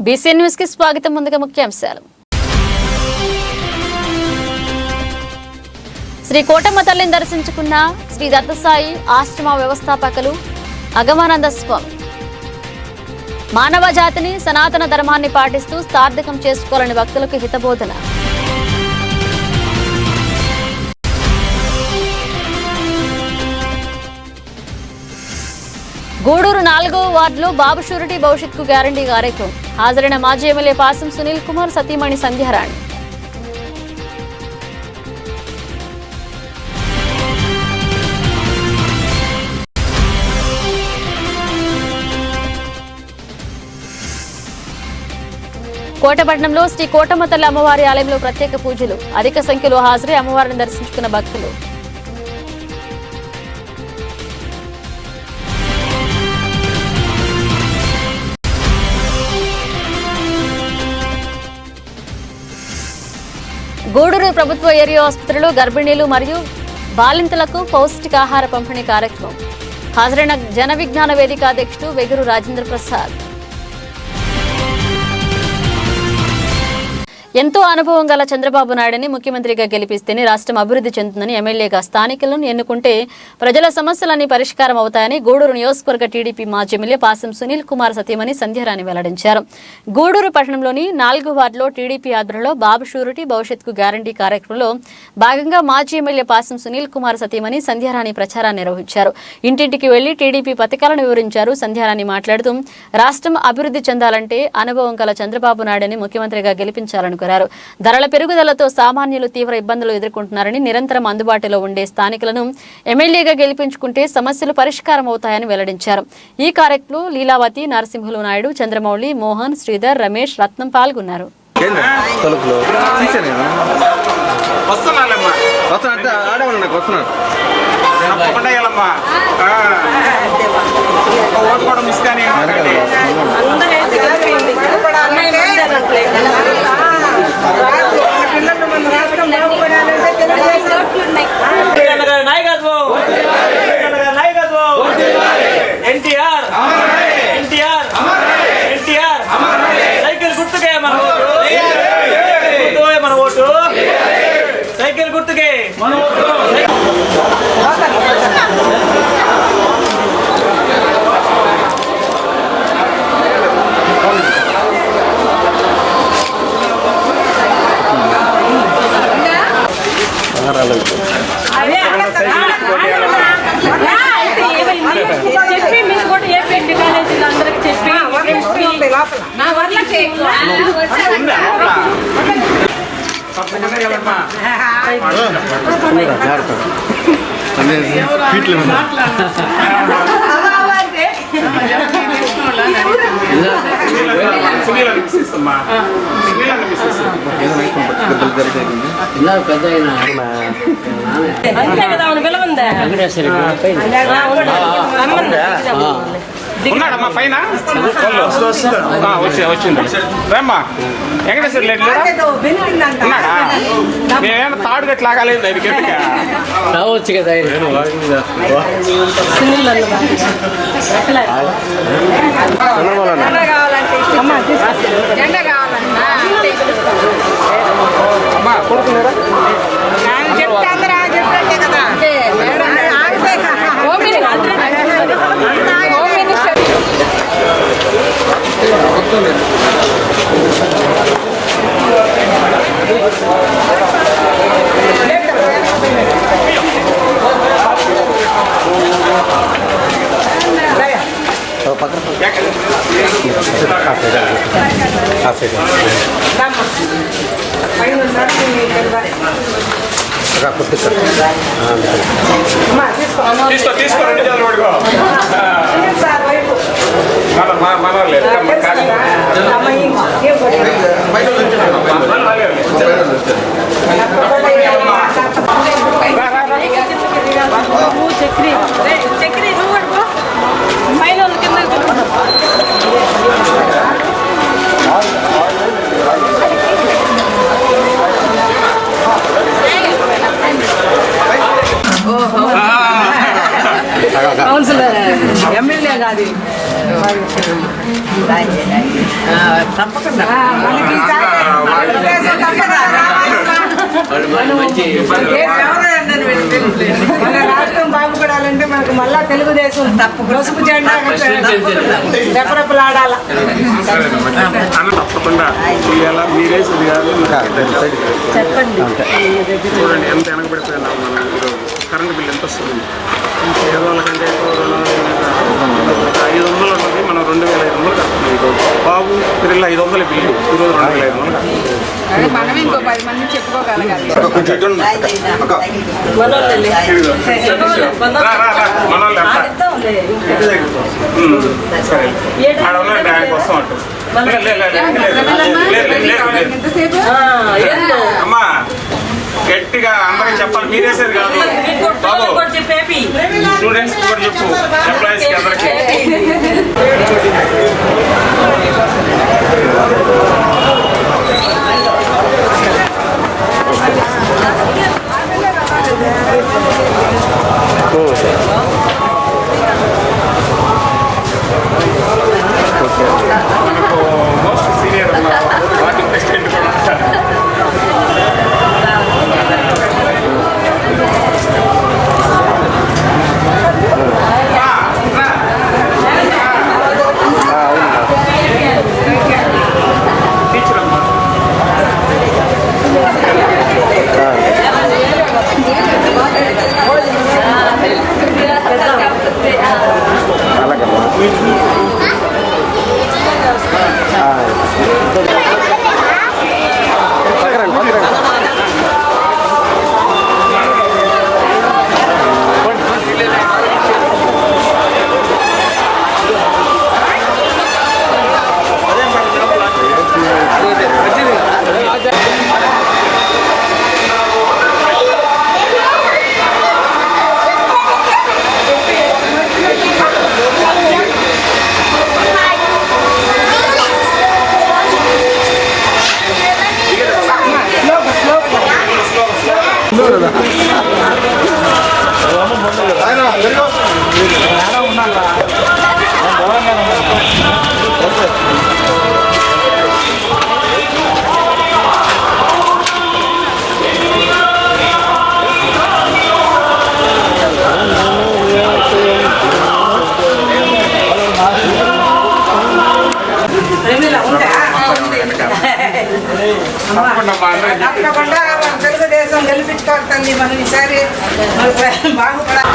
BCN news కి స్వాగతం. ముందుగా ముఖ్యాంశాలు. శ్రీ కోటమ్మ తల్లిని దర్శించుకున్న శ్రీ దత్తసాయి ఆశ్రమ వ్యవస్థాపకులు అగమానంద స్వామి మానవ జాతిని సనాతన ధర్మాన్ని పాటిస్తూ సార్థకం చేసుకోవాలని భక్తులకు హితబోధన. గూడూరు 4వ వార్డులో బాబు షూరిటీ భవిష్యత్కు గ్యారంటీ కార్యక్రమం. హాజరైన మాజీ ఎమ్మెల్యే పాసం సునీల్ కుమార్, సతీమణి సంధ్యారాణి. కోటపట్నంలో శ్రీ కోటమ్మ తల్లి అమ్మవారి ఆలయంలో ప్రత్యేక పూజలు. అధిక సంఖ్యలో హాజరై అమ్మవారిని దర్శించుకున్న భక్తులు. గూడూరు ప్రభుత్వ ఏరియా ఆసుపత్రిలో గర్భిణీలు మరియు బాలింతలకు పౌష్టికాహార పంపిణీ కార్యక్రమం. హాజరైన జన విజ్ఞాన వేదిక అధ్యక్షుడు వెగురు రాజేంద్ర ప్రసాద్. ఎంతో అనుభవం గల చంద్రబాబు నాయుడిని ముఖ్యమంత్రిగా గెలిపిస్తేనే రాష్ట్రం అభివృద్ధి చెందుతుందని, ఎమ్మెల్యేగా స్థానికులను ఎన్నుకుంటే ప్రజల సమస్యలన్నీ పరిష్కారం అవుతాయని గూడూరు నియోజకవర్గ టీడీపీ మాజీ ఎమ్మెల్యే పాసం సునీల్ కుమార్, సతీమణి సంధ్యారాణి వెల్లడించారు. గూడూరు పట్టణంలోని 4వ వార్డులో టీడీపీ ఆధ్వర్యంలో బాబు షూరిటీ భవిష్యత్కు గ్యారంటీ కార్యక్రమంలో భాగంగా మాజీ ఎమ్మెల్యే పాసం సునీల్ కుమార్, సతీమణి సంధ్యారాణి ప్రచారాన్ని నిర్వహించారు. ఇంటింటికి వెళ్లి టీడీపీ పథకాలను వివరించారు. సంధ్యారాణి మాట్లాడుతూ రాష్ట్రం అభివృద్ధి చెందాలంటే అనుభవం గల చంద్రబాబు నాయుడిని ముఖ్యమంత్రిగా గెలిపించాలని కోరారు. ధరల పెరుగుదలతో సామాన్యులు తీవ్ర ఇబ్బందులు ఎదుర్కొంటున్నారని, నిరంతరం అందుబాటులో ఉండే స్థానికులను ఎమ్మెల్యేగా గెలిపించుకుంటే సమస్యలు పరిష్కారం అవుతాయని వెల్లడించారు. ఈ కార్యక్రమంలో లీలావతి, నరసింహులు నాయుడు, చంద్రమౌళి, మోహన్, శ్రీధర్, రమేష్, రత్నం పాల్గొన్నారు. సైకిల్ గుర్తుకే మన ఓటు, సైకిల్ గుర్తుకే మన ఓటు. చెప్పి మీరు కూడా ఏపీ కాలేజీలో అందరికి చెప్పి నా వర్లకి అంతే కదా విలువందా ఉన్నాడమ్మా పైన వచ్చింది రేమ్మా వెంకటేశ్వర లేదు ఉన్నాడా? మేమేమో తాడు గట్టి లాగాలేదు అది గట్టిగా రావచ్చు కదా. అమ్మా కొడుకున్నారా? తీసుకో రెండు చేతులు పడుకో. మనలేదు చక్రీ మైలో కింద కౌన్సిలర్ ఎమ్మెల్యే కాదు. తప్పకుండా మనకి తెలుగుదేశం తప్పకుండా మన రాష్ట్రం బాగుపడాలంటే మనకు మళ్ళా తెలుగుదేశం పసుపు జెండా రెపరెపలాడాల. తప్పకుండా చేయాలా, మీరేసేది కాదు. చెప్పండి. చూడండి ఎంత వెనకబడిపోయినా మనం ఈరోజు కరెంటు బిల్లు ఎంత వస్తుంది. పేదవాళ్ళకంటే 500 ఉన్నది మనం 2500 కడుతున్నాం. ఈరోజు బాబు పిల్లలు 500 బిల్లు, ఈరోజు 2500 మనమే ఇంకో 10 మంది చెప్పుకోగలగాలి. సరే ఆయనకు వస్తాం అంటు అమ్మా గట్టిగా అందరికి చెప్పాలి, మీరేసేది కాదు బాబు. స్టూడెంట్స్ కూడా చెప్పు, ఎంప్లాయీస్కి అందరికి. మనకు మోస్ట్ సీనియర్ పార్టీ ప్రెసిడెంట్ కూడా టీచర్ అమ్మా. తప్పకుండా తెలుగుదేశం గెలిపించుకోవాలి. మనం ఈసారి బాగుపడాలి.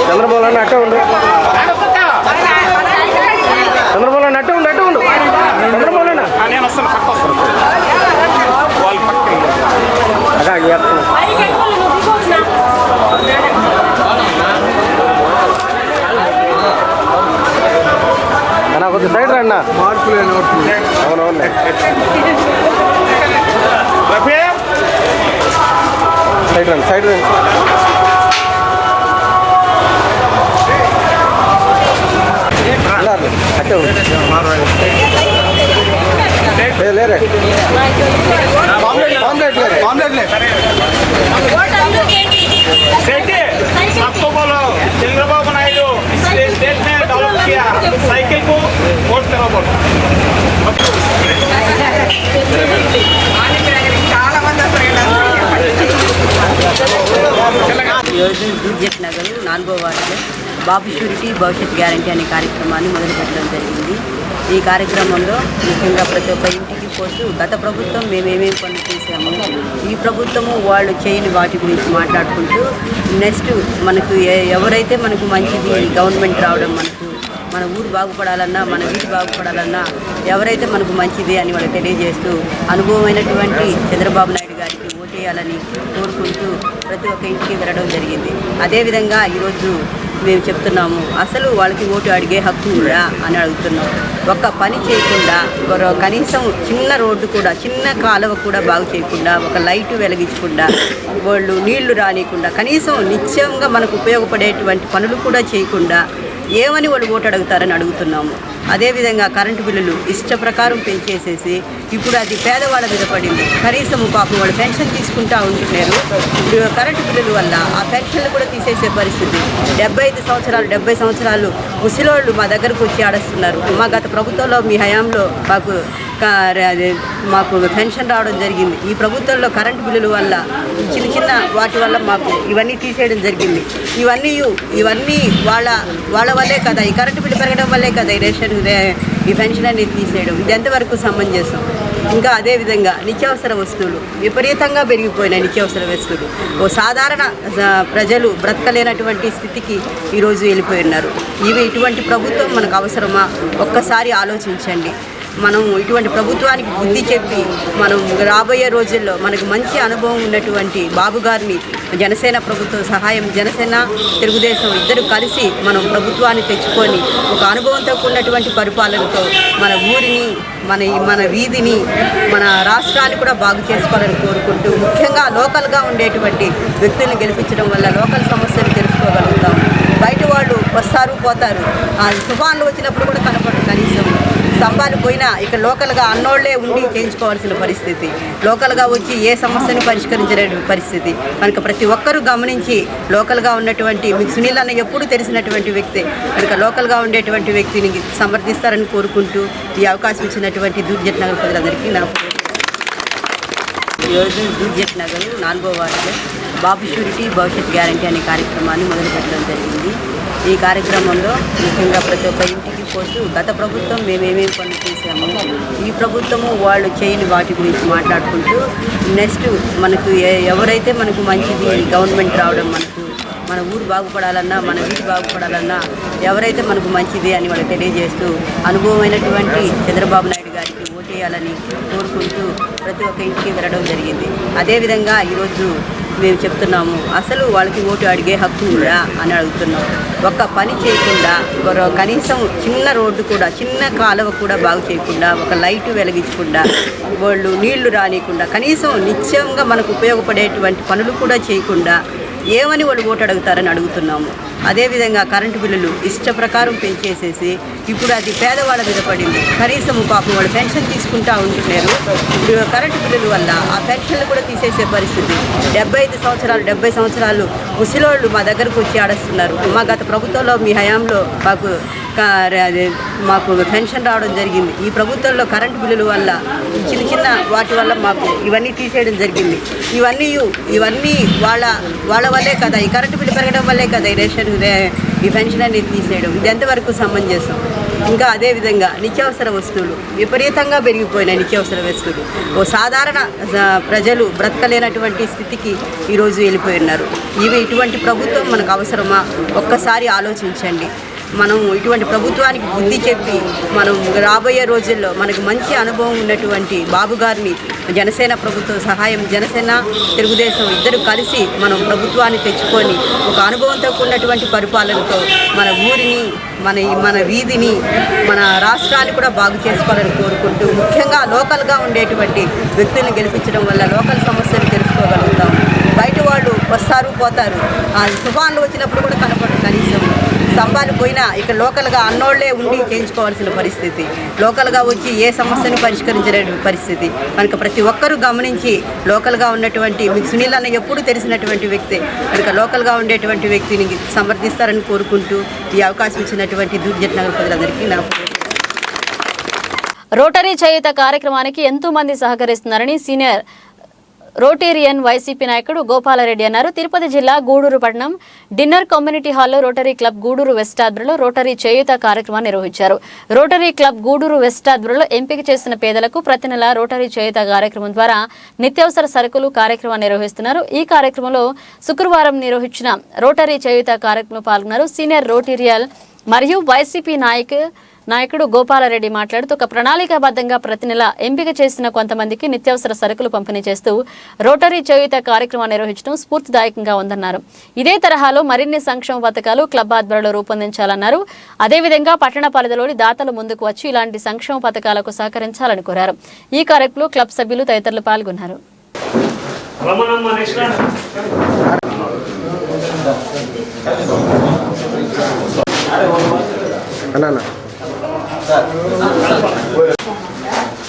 చంద్రబాబు అట్టే ఉండు, చంద్రబాబు అట్టే ఉండు, అట్టే ఉండు. చంద్రబాబు నేను వస్తాను, పక్క వస్తాను. వాళ్ళు పక్క అన్నా కొద్ది సైడ్ రా అన్న. అవునవును సైడ్ రండి, సైడ్ రండి. అట్టే ఉండు. లేరే కాంప్లెట్ లేదు, కాంప్లెట్ లేదు. सबको बोलो चंद्रबाबू नायडू स्टेट में डेवलप किया, साइकिल को वोट करो बोलो. ఈరోజు బీజేపీ నగర్ 4వ వార్డులో బాబు షూరిటీ భవిష్యత్ గ్యారంటీ అనే కార్యక్రమాన్ని మొదలుపెట్టడం జరిగింది. ఈ కార్యక్రమంలో ముఖ్యంగా ప్రతి ఒక్క ఇంటికి పోతూ గత ప్రభుత్వం మేమేమేమి పనులు చేసాము, ఈ ప్రభుత్వము వాళ్ళు చేయని వాటి గురించి మాట్లాడుకుంటూ నెక్స్ట్ మనకు ఎవరైతే మనకు మంచిది గవర్నమెంట్ రావడం, మన ఊరు బాగుపడాలన్నా మన వీధి బాగుపడాలన్నా ఎవరైతే మనకు మంచిది అని వాళ్ళు తెలియజేస్తూ అనుభవమైనటువంటి చంద్రబాబు నాయుడు గారికి ఓటేయాలని కోరుకుంటూ ప్రతి ఒక్క ఇంటికి వెళ్ళడం జరిగింది. అదేవిధంగా ఈరోజు మేము చెప్తున్నాము, అసలు వాళ్ళకి ఓటు అడిగే హక్కు ఉందా అని అడుగుతున్నాం. ఒక్క పని చేయకుండా, కనీసం చిన్న రోడ్డు కూడా, చిన్న కాలువ కూడా బాగు చేయకుండా, ఒక లైటు వెలిగించకుండా, వాళ్ళు నీళ్లు రానియకుండా, కనీసం నిత్యంగా మనకు ఉపయోగపడేటువంటి పనులు కూడా చేయకుండా ఏమని వాళ్ళు ఓటు అడుగుతారని అడుగుతున్నాము. అదేవిధంగా కరెంటు బిల్లులు ఇష్ట ప్రకారం పెంచేసేసి ఇప్పుడు అది పేదవాళ్ళ మీద పడింది. కనీసం పాపం వాళ్ళు పెన్షన్ తీసుకుంటూ ఉంటున్నారు. ఇప్పుడు కరెంటు బిల్లుల వల్ల ఆ పెన్షన్లు కూడా తీసేసే పరిస్థితి. 70 సంవత్సరాలు ముసలోళ్ళు మా దగ్గరకు వచ్చి ఆడస్తున్నారు. మా గత ప్రభుత్వంలో మీ హయాంలో మాకు పెన్షన్ రావడం జరిగింది. ఈ ప్రభుత్వంలో కరెంటు బిల్లుల వల్ల చిన్న వాటి వల్ల మాకు ఇవన్నీ తీసేయడం జరిగింది. ఇవన్నీ వాళ్ళ వల్లే కదా, ఈ కరెంటు బిల్లు పెరగడం వల్లే కదా ఈ పెన్షన్ అనేది తీసేయడం. ఇది ఎంతవరకు సమంజసం? ఇంకా అదేవిధంగా నిత్యావసర వస్తువులు విపరీతంగా పెరిగిపోయినాయి. నిత్యావసర వస్తువులు సాధారణ ప్రజలు బ్రతకలేనటువంటి స్థితికి ఈరోజు వెళ్ళిపోయి ఉన్నారు. ఇటువంటి ప్రభుత్వం మనకు అవసరమా? ఒక్కసారి ఆలోచించండి. మనం ఇటువంటి ప్రభుత్వానికి బుద్ధి చెప్పి మనం రాబోయే రోజుల్లో మనకు మంచి అనుభవం ఉన్నటువంటి బాబు గారిని జనసేన ప్రభుత్వం సహాయం, జనసేన తెలుగుదేశం ఇద్దరు కలిసి మనం ప్రభుత్వాన్ని తెచ్చుకొని ఒక అనుభవంతో కూడినటువంటి పరిపాలనతో మన ఊరిని, మన వీధిని, మన రాష్ట్రాన్ని కూడా బాగు చేసుకోవాలని కోరుకుంటూ, ముఖ్యంగా లోకల్గా ఉండేటువంటి వ్యక్తులను గెలిపించడం వల్ల లోకల్ సమస్యలు తెలుసుకోగలుగుతాం. బయట వాళ్ళు వస్తారు పోతారు, ఆ తుఫాన్లు వచ్చినప్పుడు కూడా కనపడరు. కనీసం స్తంభాలు పోయినా ఇక్కడ లోకల్గా అన్నోళ్లే ఉండి చేయించుకోవాల్సిన పరిస్థితి, లోకల్గా వచ్చి ఏ సమస్యను పరిష్కరించలే పరిస్థితి. కనుక ప్రతి ఒక్కరూ గమనించి లోకల్గా ఉన్నటువంటి మీకు సునీల్ అన్న ఎప్పుడు తెలిసినటువంటి వ్యక్తి కనుక లోకల్గా ఉండేటువంటి వ్యక్తిని సమర్థిస్తారని కోరుకుంటూ ఈ అవకాశం ఇచ్చినటువంటి దూర్జట్ నగర్ ప్రజలందరికీ నా ఈరోజు దూర్జట్ నగర్ 4వ వార్డులో బాబు షూరిటీ భవిష్యత్ గ్యారంటీ అనే కార్యక్రమాన్ని మొదలుపెట్టడం జరిగింది. ఈ కార్యక్రమంలో ముఖ్యంగా ప్రతి ఒక్క ఇంటికి పోతూ గత ప్రభుత్వం మేమేమేమి పనులు చేసాము, ఈ ప్రభుత్వము వాళ్ళు చేయని వాటి గురించి మాట్లాడుకుంటూ నెక్స్ట్ మనకు ఎవరైతే మనకు మంచిది గవర్నమెంట్ రావడం, మన ఊరు బాగుపడాలన్నా, మన వీధి బాగుపడాలన్నా ఎవరైతే మనకు మంచిది అని వాళ్ళు తెలియజేస్తూ అనుభవమైనటువంటి చంద్రబాబు నాయుడు గారికి ఓటేయాలని కోరుకుంటూ ప్రతి ఒక్క ఇంటికి వెళ్ళడం జరిగింది. అదేవిధంగా ఈరోజు మేము చెప్తున్నాము, అసలు వాళ్ళకి ఓటు అడిగే హక్కు ఉందా అని అడుగుతున్నాం. ఒక్క పని చేయకుండా, కనీసం చిన్న రోడ్డు కూడా, చిన్న కాలువ కూడా బాగు చేయకుండా, ఒక లైటు వెలిగించకుండా, వాళ్ళు నీళ్లు రానియకుండా, కనీసం నిత్యంగా మనకు ఉపయోగపడేటువంటి పనులు కూడా చేయకుండా ఏమని వాళ్ళు ఓటు అడుగుతారని అడుగుతున్నాము. అదేవిధంగా కరెంటు బిల్లులు ఇష్ట ప్రకారం పెంచేసేసి ఇప్పుడు అది పేదవాళ్ళ మీద పడింది. కనీసం పాపం వాళ్ళు పెన్షన్ తీసుకుంటూ ఉంటున్నారు. ఇప్పుడు కరెంటు బిల్లుల వల్ల ఆ పెన్షన్లు కూడా తీసేసే పరిస్థితి. 70 సంవత్సరాలు ముసలోళ్ళు మా దగ్గరకు వచ్చి ఆడస్తున్నారు. మా గత ప్రభుత్వంలో మీ హయాంలో మాకు పెన్షన్ రావడం జరిగింది. ఈ ప్రభుత్వంలో కరెంటు బిల్లుల వల్ల చిన్న వాటి వల్ల మాకు ఇవన్నీ తీసేయడం జరిగింది. ఇవన్నీ వాళ్ళ వల్లే కదా, ఈ కరెంటు బిల్లు పెరగడం వల్లే కదా ఈ పెన్షన్ అనేది తీసేయడం. ఇది ఎంతవరకు సమంజసం? ఇంకా అదేవిధంగా నిత్యావసర వస్తువులు విపరీతంగా పెరిగిపోయినాయి. నిత్యావసర వస్తువులు సాధారణ ప్రజలు బ్రతకలేనటువంటి స్థితికి ఈరోజు వెళ్ళిపోయి ఉన్నారు. ఇటువంటి ప్రభుత్వం మనకు అవసరమా? ఒక్కసారి ఆలోచించండి. మనం ఇటువంటి ప్రభుత్వానికి బుద్ధి చెప్పి మనం రాబోయే రోజుల్లో మనకు మంచి అనుభవం ఉన్నటువంటి బాబు గారిని జనసేన ప్రభుత్వం సహాయం, జనసేన తెలుగుదేశం ఇద్దరు కలిసి మనం ప్రభుత్వాన్ని తెచ్చుకొని ఒక అనుభవంతో కూడినటువంటి పరిపాలనతో మన ఊరిని, మన వీధిని, మన రాష్ట్రాన్ని కూడా బాగు చేసుకోవాలని కోరుకుంటూ, ముఖ్యంగా లోకల్గా ఉండేటువంటి వ్యక్తులను గెలిపించడం వల్ల లోకల్ సమస్యలు తెలుసుకోగలుగుతాం. బయట వాళ్ళు వస్తారు పోతారు, ఆ తుఫాన్లు వచ్చినప్పుడు కూడా కనపడరు. కనీసం స్తంభాలు పోయినా ఇక్కడ లోకల్గా అన్నోళ్లే ఉండి చేయించుకోవాల్సిన పరిస్థితి, లోకల్గా వచ్చి ఏ సమస్యను పరిష్కరించలే పరిస్థితి. కనుక ప్రతి ఒక్కరూ గమనించి లోకల్గా ఉన్నటువంటి మీకు సునీల్ అన్న ఎప్పుడు తెలిసినటువంటి వ్యక్తి కనుక లోకల్గా ఉండేటువంటి వ్యక్తిని సమర్థిస్తారని కోరుకుంటూ ఈ అవకాశం ఇచ్చినటువంటి దూర్జట్ నగర్ ప్రజలందరికీ నా రోటరీ చేయుత కార్యక్రమానికి ఎంతో మంది సహకరిస్తున్నారని సీనియర్ రోటేరియన్ వైసీపీ నాయకుడు గోపాలరెడ్డి అన్నారు. తిరుపతి జిల్లా గూడూరు పట్టణం డిన్నర్ కమ్యూనిటీ హాల్లో రోటరీ క్లబ్ గూడూరు వెస్ట్ ఆధ్వర్యంలో రోటరీ చేయుత కార్యక్రమాన్ని నిర్వహించారు. రోటరీ క్లబ్ గూడూరు వెస్ట్ ఆధ్వర్యంలో ఎంపిక చేసిన పేదలకు ప్రతి నెల రోటరీ చేయుత కార్యక్రమం ద్వారా నిత్యావసర సరుకులు కార్యక్రమాన్ని నిర్వహిస్తున్నారు. ఈ కార్యక్రమంలో శుక్రవారం నిర్వహించిన రోటరీ చేయుత కార్యక్రమంలో పాల్గొన్నారు సీనియర్ రోటేరియల్ మరియు వైసీపీ నాయకుడు గోపాలరెడ్డి మాట్లాడుతూ ఒక ప్రణాళికాబద్ధంగా ప్రతి నెల ఎంపిక చేసిన కొంతమందికి నిత్యావసర సరుకులు పంపిణీ చేస్తూ రోటరీ చేయూత కార్యక్రమాన్ని నిర్వహించడం స్ఫూర్తిదాయకంగా ఉందన్నారు. ఇదే తరహాలో మరిన్ని సంక్షేమ పథకాలు క్లబ్ ఆధ్వర్యంలో రూపొందించాలన్నారు. అదేవిధంగా పట్టణ పరిధిలోని దాతలు ముందుకు వచ్చి ఇలాంటి సంక్షేమ పథకాలకు సహకరించాలని కోరారు. ఈ కార్యక్రమంలో క్లబ్ సభ్యులు తదితరులు పాల్గొన్నారు. అన్నా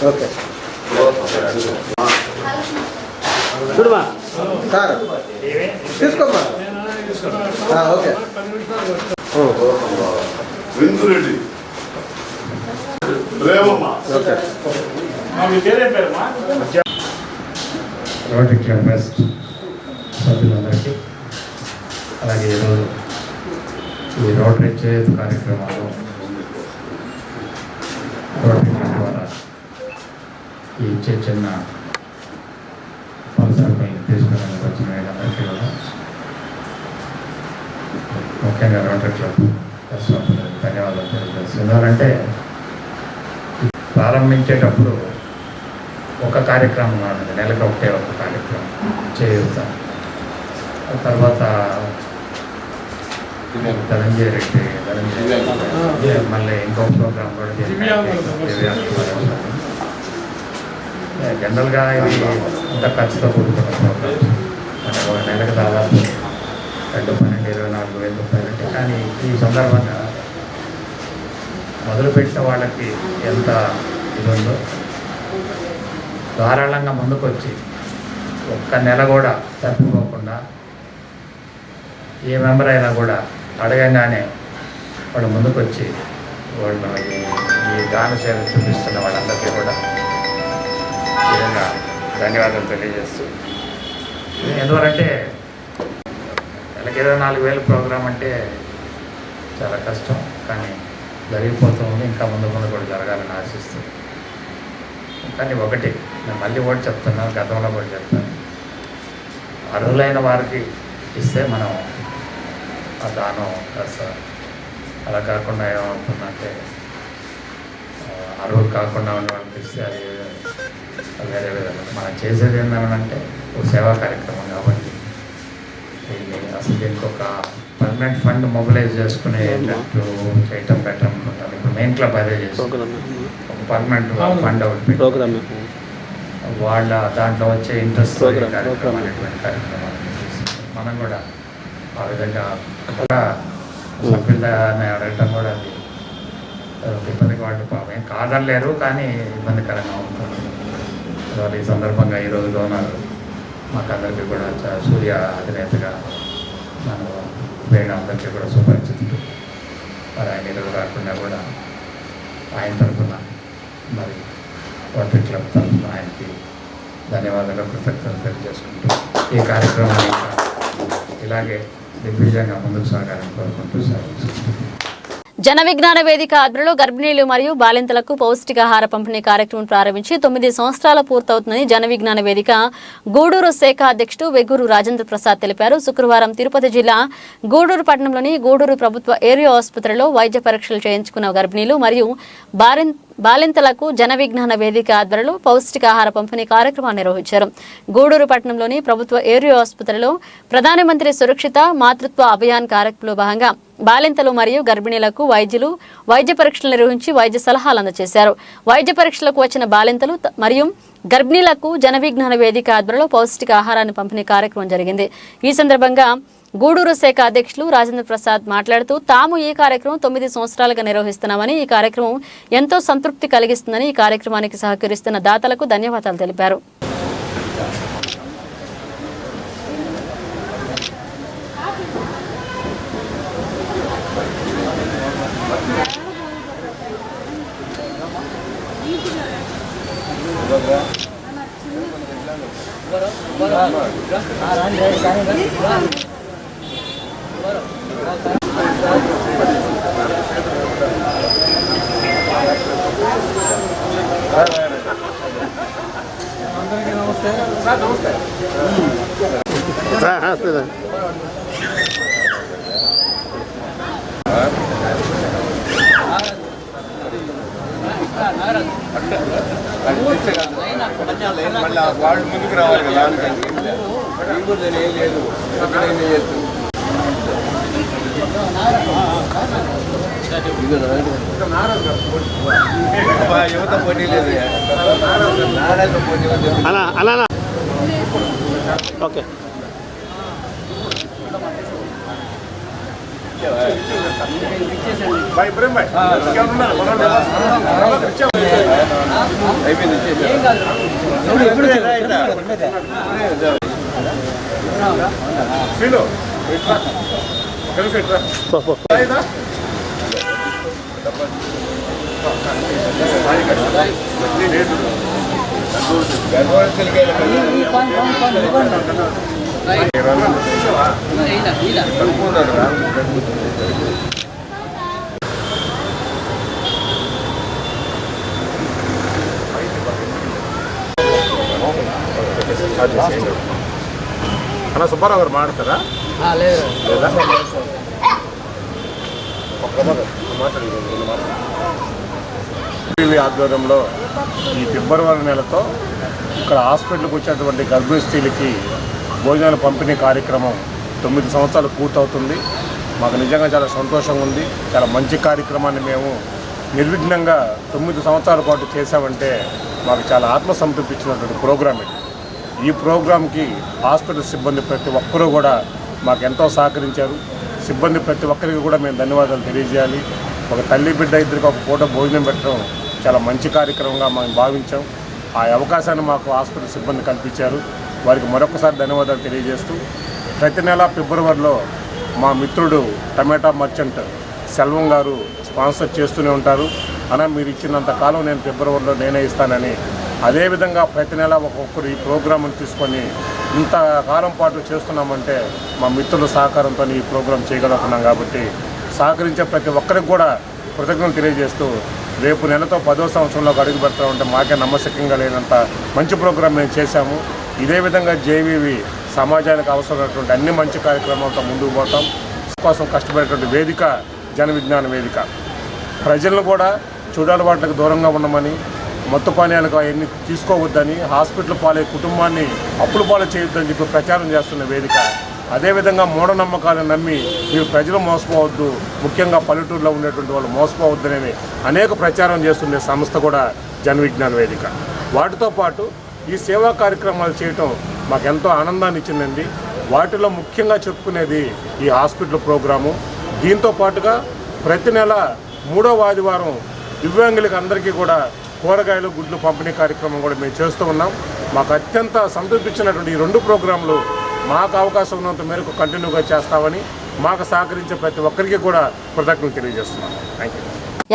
ఓకే చూడమా సార్ తీసుకోమ్మా okay Vindureddy okay rotary club west సభ్యులందరికీ అలాగే ఈరోజు ఈ రోటరీ చేయూత కార్యక్రమాలు రోటరీ క్లబ్ ద్వారా ఈ చిన్న అవసరపై తీసుకోవడానికి వచ్చిన వీళ్ళందరికీ కూడా ముఖ్యంగా రోటరీ క్లబ్ వెస్ట్ సభ్యులకు ధన్యవాదాలు తెలియజేస్తుంది. ఎందుకంటే ప్రారంభించేటప్పుడు ఒక కార్యక్రమం ఉన్నది, నెలకు ఒకటే ఒక కార్యక్రమం చేయూత. తర్వాత ధనంజయ రెడ్డి మళ్ళీ ఇంకో ప్రోగ్రామ్ కూడా జనరల్గా ఇది అంత ఖర్చుతో కూడుకున్న ప్రోగ్రామ్. అంటే ఒక నెలకు దాదాపు 12-24 వేల రూపాయలు అంటే, కానీ ఈ సందర్భంగా మొదలుపెట్టిన వాళ్ళకి ఎంత ఇది ఉందో ధారాళంగా ముందుకు వచ్చి ఒక్క నెల కూడా తప్పిపోకుండా ఏ మెంబర్ అయినా కూడా అడగంగానే వాళ్ళు ముందుకు వచ్చి వాళ్ళు ఈ దాన సేవ చూపిస్తున్న వాళ్ళందరికీ కూడా విధంగా ధన్యవాదాలు తెలియజేస్తూ, ఎందువలంటే నెలకి 24,000 ప్రోగ్రాం అంటే చాలా కష్టం, కానీ జరిగిపోతుంది. ఇంకా ముందు కూడా జరగాలని ఆశిస్తూ, కానీ ఒకటి నేను మళ్ళీ కూడా చెప్తున్నాను, గతంలో కూడా చెప్తాను, అర్హులైన వారికి ఇస్తే మనం ఆ దానం చేస్తారు. అలా కాకుండా ఏమవుతుందంటే అర్హులు కాకుండా ఉన్న వాళ్ళకి ఇస్తే అది వేరే విధంగా. మనం చేసేది ఏంటంటే ఒక సేవా కార్యక్రమం కాబట్టి దీన్ని అసలు దీనికి ఒక పర్మనెంట్ ఫండ్ మొబిలైజ్ చేసుకునేటట్టు చేయటం బెటర్ అనుకుంటాను. ఇప్పుడు మెయిన్ క్లబ్ అదే చేస్తాం, ఒక పర్మనెంట్ ఫండ్ ఒకటి వాళ్ళ దాంట్లో వచ్చే ఇంట్రెస్ట్ కార్యక్రమం అనేటువంటి కార్యక్రమాలు మనం కూడా ఆ విధంగా సభ్యులని అడగటం కూడా అది ఇబ్బందికి వాళ్ళు పాపం కాదనలేరు, కానీ ఇబ్బందికరంగా ఉంటుంది. ఇవాళ ఈ సందర్భంగా ఈరోజు డోనర్ మాకందరికీ కూడా సూర్య అధినేతగా మనం వేణ అందరికీ కూడా సుపరిచితుడు. మరి ఆయన ఈరోజు రాకుండా కూడా ఆయన తరఫున మరి రోటరీ క్లబ్ తరఫున ఆయనకి ధన్యవాదాలు, కృతజ్ఞతలు తెలియజేసుకుంటూ ఈ కార్యక్రమాన్ని ఇలాగే దిగ్విజయంగా ముందుకు సాగాలని కోరుకుంటూ సాగుతుంది. జన విజ్ఞాన వేదిక ఆధ్వర్యంలో గర్భిణీలు మరియు బాలింతలకు పౌష్టికాహార పంపిణీ కార్యక్రమం ప్రారంభించి 9 సంవత్సరాలు పూర్తవుతుందని జన విజ్ఞాన వేదిక గూడూరు శాఖ అధ్యక్షుడు వెగ్గూరు రాజేంద్ర ప్రసాద్ తెలిపారు. శుక్రవారం తిరుపతి జిల్లా గూడూరు పట్టణంలోని గూడూరు ప్రభుత్వ ఏరియా ఆసుపత్రిలో వైద్య పరీక్షలు చేయించుకున్న గర్భిణీలు మరియు బాలింతలకు జన విజ్ఞాన వేదిక ఆధ్వర్యంలో పౌష్టికాహార పంపిణీ కార్యక్రమాన్ని నిర్వహించారు. గూడూరు పట్టణంలోని ప్రభుత్వ ఏరియా ఆసుపత్రిలో ప్రధానమంత్రి సురక్షిత మాతృత్వ అభియాన్ కార్యక్రమంలో భాగంగా బాలింతలు మరియు గర్భిణీలకు వైద్యులు వైద్య పరీక్షలు నిర్వహించి వైద్య సలహాలు అందజేశారు. వైద్య పరీక్షలకు వచ్చిన బాలింతలు మరియు గర్భిణీలకు జన విజ్ఞాన వేదిక ఆధ్వర్యంలో పౌష్టిక ఆహారాన్ని పంపిణీ కార్యక్రమం జరిగింది. ఈ సందర్భంగా గూడూరు శాఖ అధ్యక్షులు రాజేంద్ర ప్రసాద్ మాట్లాడుతూ తాము ఈ కార్యక్రమం 9 సంవత్సరాలుగా నిర్వహిస్తున్నామని, ఈ కార్యక్రమం ఎంతో సంతృప్తి కలిగిస్తుందని, ఈ కార్యక్రమానికి సహకరిస్తున్న దాతలకు ధన్యవాదాలు తెలిపారు. అందరికీ నమస్తే సార్. నమస్తే వాళ్ళు ముందుకు రావాలి కదా, ఏం లేదు యువత పోటీ లేదు, నారాయణ పోటీ అలా ఓకే. అన్న సుబ్బారావు గారు మాట్లాడతారా? లేదా ఆధ్వర్యంలో ఈ ఫిబ్రవరి నెలతో ఇక్కడ హాస్పిటల్కి వచ్చేటువంటి గర్భిణీ స్త్రీలకి భోజనాల పంపిణీ కార్యక్రమం 9 సంవత్సరాలు పూర్తవుతుంది. మాకు నిజంగా చాలా సంతోషంగా ఉంది. చాలా మంచి కార్యక్రమాన్ని మేము నిర్విఘ్నంగా 9 సంవత్సరాల పాటు చేశామంటే మాకు చాలా ఆత్మసంతృప్తి ఇచ్చినటువంటి ప్రోగ్రామ్ ఇది. ఈ ప్రోగ్రాంకి హాస్పిటల్ సిబ్బంది ప్రతి ఒక్కరూ కూడా మాకు ఎంతో సహకరించారు. సిబ్బంది ప్రతి ఒక్కరికి కూడా మేము ధన్యవాదాలు తెలియజేయాలి. ఒక తల్లి బిడ్డ ఇద్దరికి ఒక పూట భోజనం పెట్టడం చాలా మంచి కార్యక్రమంగా మేము భావించాం. ఆ అవకాశాన్ని మాకు హాస్పిటల్ సిబ్బంది కల్పించారు. వారికి మరొకసారి ధన్యవాదాలు తెలియజేస్తూ, ప్రతి నెల ఫిబ్రవరిలో మా మిత్రుడు టమాటా మర్చెంట్ సెల్వం గారు స్పాన్సర్ చేస్తూనే ఉంటారు. అలా మీరు ఇచ్చినంత కాలం నేను ఫిబ్రవరిలో నేనే ఇస్తానని, అదేవిధంగా ప్రతి నెల ఒక్కొక్కరు ఈ ప్రోగ్రాంను తీసుకొని ఇంతకాలం పాటు చేస్తున్నామంటే మా మిత్రుల సహకారంతో ఈ ప్రోగ్రాం చేయగలుగుతున్నాం. కాబట్టి సహకరించే ప్రతి ఒక్కరికి కూడా కృతజ్ఞతలు తెలియజేస్తూ, రేపు నెలతో 10వ సంవత్సరంలోకి అడుగు పెడతా ఉంటే మాకే నమ్మశక్యంగా లేనంత మంచి ప్రోగ్రాం మేము చేశాము. ఇదే విధంగా జేవీవి సమాజానికి అవసరమైనటువంటి అన్ని మంచి కార్యక్రమాలతో ముందుకు పోతాం. కోసం కష్టపడేటువంటి వేదిక జన విజ్ఞాన వేదిక. ప్రజలను కూడా చూడాలవాట్లకు దూరంగా ఉండమని, మత్తు పానీయాలకు అవన్నీ తీసుకోవద్దని, హాస్పిటల్ పాలే కుటుంబాన్ని అప్పుల పాలు చేయొద్దని చెప్పి ప్రచారం చేస్తున్న వేదిక. అదేవిధంగా మూఢనమ్మకాలను నమ్మి మీరు ప్రజలు మోసపోవద్దు, ముఖ్యంగా పల్లెటూరులో ఉండేటువంటి వాళ్ళు మోసపోవద్దనేది అనేక ప్రచారం చేస్తుండే సంస్థ కూడా జన విజ్ఞాన వేదిక. వాటితో పాటు ఈ సేవా కార్యక్రమాలు చేయటం మాకు ఎంతో ఆనందాన్ని ఇచ్చిందండి. వాటిలో ముఖ్యంగా చెప్పుకునేది ఈ హాస్పిటల్ ప్రోగ్రాము. దీంతో పాటుగా ప్రతి నెల 3వ ఆదివారం దివ్యాంగులకి అందరికీ కూడా కూరగాయలు గుడ్లు పంపిణీ కార్యక్రమం కూడా మేము చేస్తూ ఉన్నాం. మాకు అత్యంత సంతృప్తి ఇచ్చినటువంటి ఈ 2 ప్రోగ్రాంలు మాకు అవకాశం ఉన్నంత మేరకు కంటిన్యూగా చేస్తామని మాకు సహకరించే ప్రతి ఒక్కరికి కూడా కృతజ్ఞతలు తెలియజేస్తున్నాం. Thank you.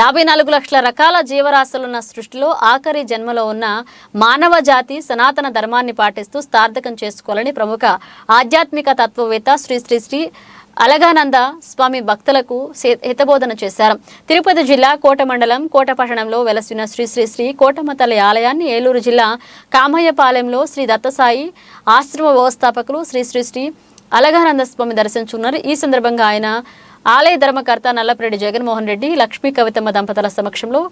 54 లక్షల రకాల జీవరాశులున్న సృష్టిలో ఆఖరి జన్మలో ఉన్న మానవ జాతి సనాతన ధర్మాన్ని పాటిస్తూ సార్థకం చేసుకోవాలని ప్రముఖ ఆధ్యాత్మిక తత్వవేత్త శ్రీ శ్రీ శ్రీ అలగానంద స్వామి భక్తులకు హితబోధన చేశారు. తిరుపతి జిల్లా కోట మండలం కోట పట్టణంలో వెలసిన శ్రీ శ్రీ శ్రీ కోటమ్మ తల్లి ఆలయాన్ని, ఏలూరు జిల్లా కామయ్యపాలెంలో శ్రీ దత్తసాయి ఆశ్రమ వ్యవస్థాపకులు శ్రీ శ్రీ శ్రీ అలగానంద స్వామి దర్శించుకున్నారు. ఈ సందర్భంగా ఆయన ఆలయ ధర్మకర్త నల్లపరెడ్డి జగన్మోహన్ రెడ్డి, లక్ష్మీ కవితమ్మ దంపతుల సమక్షంలో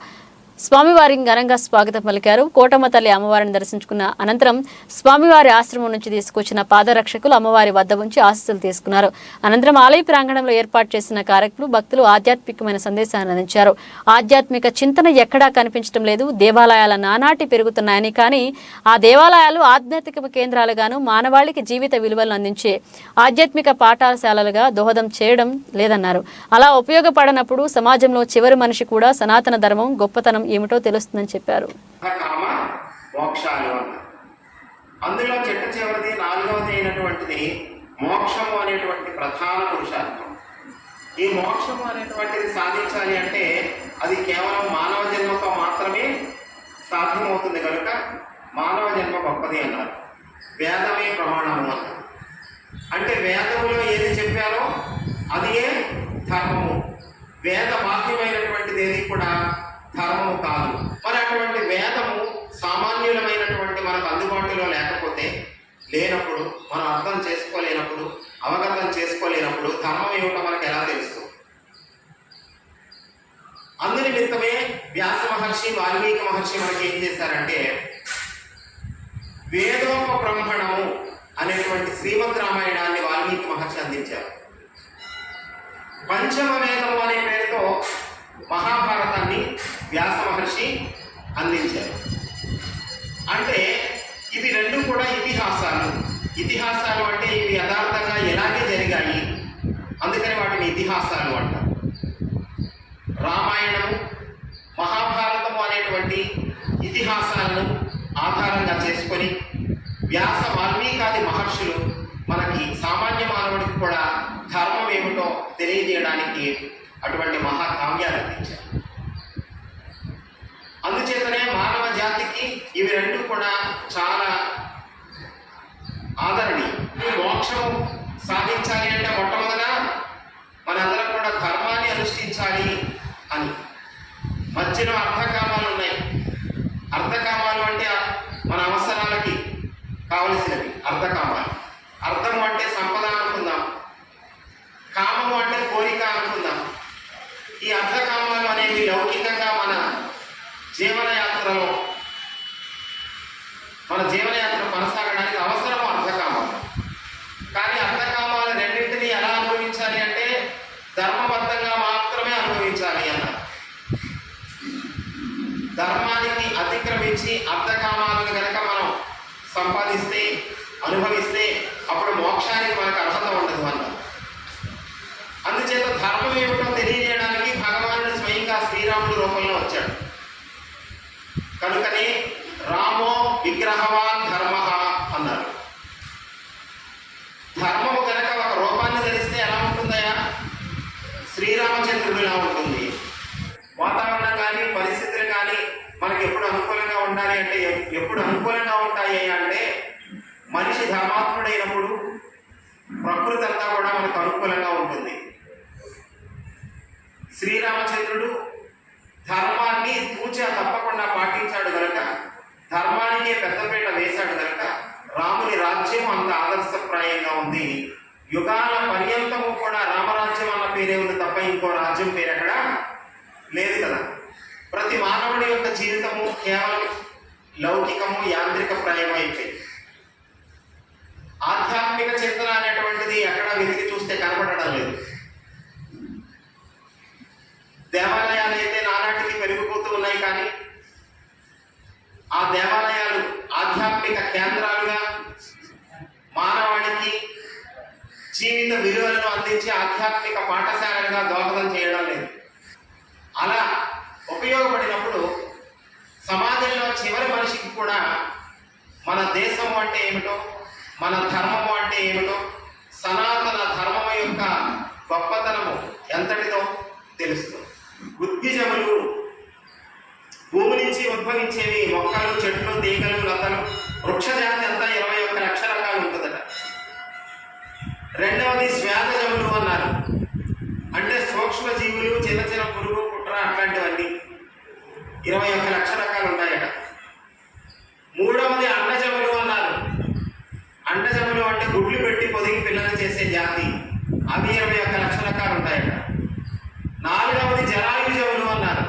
స్వామివారికి ఘనంగా స్వాగతం పలికారు. కోటమ్మ తల్లి అమ్మవారిని దర్శించుకున్న అనంతరం స్వామివారి ఆశ్రమం నుంచి తీసుకొచ్చిన పాదరక్షకులు అమ్మవారి వద్ద ఉంచి ఆశీస్సులు తీసుకున్నారు. అనంతరం ఆలయ ప్రాంగణంలో ఏర్పాటు చేసిన కార్యక్రమంలో భక్తులు ఆధ్యాత్మికమైన సందేశాన్ని అందించారు. ఆధ్యాత్మిక చింతన ఎక్కడా కనిపించడం లేదు. దేవాలయాల నానాటి పెరుగుతున్నాయని, కానీ ఆ దేవాలయాలు ఆధ్యాత్మిక కేంద్రాలుగాను మానవాళికి జీవిత విలువలను అందించే ఆధ్యాత్మిక పాఠశాలలుగా దోహదం చేయడం లేదన్నారు. అలా ఉపయోగపడనప్పుడు సమాజంలో చివరి మనిషి కూడా సనాతన ధర్మం గొప్పతనం ఏమిటో తెలుస్తుందని చెప్పారు. అందులో చెట్టు చివరిది 4వది అయినటువంటిది మోక్షము అనేటువంటి ప్రధాన పురుషార్థం. ఈ మోక్షము అనేటువంటిది సాధించాలి అంటే అది కేవలం మానవ జన్మతో మాత్రమే సాధ్యమవుతుంది కనుక మానవ జన్మ గొప్పది అన్నారు. వేదమే ప్రమాణము అన్నారు. అంటే వేదములో ఏది చెప్పారో అది ధర్మము. వేద బాహ్యమైనటువంటిది ఏది కూడా ధర్మము కాదు. మరి అటువంటి వేదము సామాన్యులమైనటువంటి మనకు అందుబాటులో లేనప్పుడు, మనం అర్థం చేసుకోలేనప్పుడు, అవగతం చేసుకోలేనప్పుడు ధర్మం ఏమిటో మనకు ఎలా తెలుస్తుంది? అందునిమిత్తమే వ్యాస మహర్షి వాల్మీకి మహర్షి మనకి ఏం చేశారంటే వేదోపబ్రహ్మణము అనేటువంటి శ్రీమద్ రామాయణాన్ని వాల్మీకి మహర్షి అందించారు. పంచమ వేదము అనే పేరుతో మహాభారతాన్ని వ్యాస మహర్షి అందించారు. అంటే ఇవి రెండు కూడా ఇతిహాసాలు అంటే ఇవి యథార్థంగా ఎలాగే జరిగాయి, అందుకని వాటిని ఇతిహాసాలు అంటారు. రామాయణము మహాభారతము అనేటువంటి ఇతిహాసాలను ఆధారంగా చేసుకొని వ్యాస వాల్మీకాది మహర్షులు మనకి సామాన్య మానవుడికి కూడా ధర్మం ఏమిటో తెలియజేయడానికి అటువంటి మహాకావ్యాలు అందించారు. అందుచేతనే మానవ జాతికి ఇవి రెండు కూడా చాలా ఆదరణీయం. మోక్షము సాధించాలి అంటే మొట్టమొదట మనందరం కూడా ధర్మాన్ని అనుష్ఠించాలి అని. మధ్యలో అర్థకామాలు ఉన్నాయి. అర్థకామాలు అంటే మన అవసరాలకి కావలసినవి అర్థకామాలు. అర్థము అంటే సంపద అనుకుందాం, కామము అంటే కోరిక అనుకుందాం. ఈ అర్థకామాలు అనేవి లౌకికంగా మన జీవనయాత్ర కొనసాగడానికి అవసరం అర్థకామాలు. కానీ అర్థకామాలు రెండింటినీ ఎలా అనుభవించాలి అంటే ధర్మబద్ధంగా మాత్రమే అనుభవించాలి అన్నారు. ధర్మానికి అతిక్రమించి అర్థకామాలను కనుక మనం సంపాదిస్తే అనుభవిస్తే అప్పుడు మోక్షానికి మనకు అర్హత ఉండదు అన్నారు. అందుచేత ధర్మం ఏమిటో తెలియజేయడానికి భగవానుడు స్వయంగా శ్రీరాముడు రూపంలో వచ్చాడు. కనుకనే రామో విగ్రహవాన్ ధర్మ అన్నారు. ధర్మము కనుక ఒక రూపాన్ని ధరిస్తే ఎలా ఉంటుందయా? శ్రీరామచంద్రుడిలా ఉంటుంది. వాతావరణం కానీ పరిస్థితులు కానీ మనకి ఎప్పుడు అనుకూలంగా ఉండాలి అంటే ఎప్పుడు అనుకూలంగా ఉంటాయి అంటే మనిషి ధర్మాత్ముడైనప్పుడు ప్రకృతి అంతా కూడా మనకు అనుకూలంగా ఉంటుంది. శ్రీరామచంద్రుడు ధర్మాన్ని తూచా తప్పకుండా పాటించాడు కనుక, ధర్మానికే పెద్దపీట వేశాడు కనుక రాముని రాజ్యం అంత ఆదర్శప్రాయంగా ఉంది. యుగాల పర్యంతము కూడా రామరాజ్యం అన్న పేరే ఉంది తప్ప ఇంకో రాజ్యం పేరు ఎక్కడ లేదు కదా. ప్రతి మానవుడి యొక్క జీవితము కేవలం లౌకికము యాంత్రిక ప్రాయం అయిపోయింది. ఆధ్యాత్మిక చింతన అనేటువంటిది ఎక్కడ వెతికి చూస్తే కనపడడం లేదు. దేవాలయాలు అయితే నానాటికి పెరిగిపోతూ ఉన్నాయి, కానీ ఆ దేవాలయాలు ఆధ్యాత్మిక కేంద్రాలుగా మానవాళికి జీవిత విలువలను అందించే ఆధ్యాత్మిక పాఠశాలలుగా దోహదం చేయడం లేదు. అలా ఉపయోగపడినప్పుడు సమాజంలో చివరి మనిషికి కూడా మన దేశము అంటే ఏమిటో, మన ధర్మము అంటే ఏమిటో, సనాతన ధర్మము యొక్క గొప్పతనము ఎంతటిదో తెలుస్తుంది. ఉద్భిజములు భూమి నుంచి ఉద్భవించేవి మొక్కలు, చెట్లు, తీగలు, లతలు, వృక్షజాతి అంతా 21 లక్షల రకాలు ఉంటుందట. రెండవది శ్వేతజములు అన్నారు. అంటే సూక్ష్మ జీవులు, చిన్న చిన్న పురుగు, కుట్ర అట్లాంటివన్నీ 21 లక్షల రకాలు ఉన్నాయట. మూడవది అండజములు అన్నారు. అండజములు అంటే గుడ్లు పెట్టి పొదిగి పిల్లలు చేసే జాతి, అవి 21 లక్షల రకాలు ఉంటాయట. నాలుగవది జరాయుజములు అన్నారు.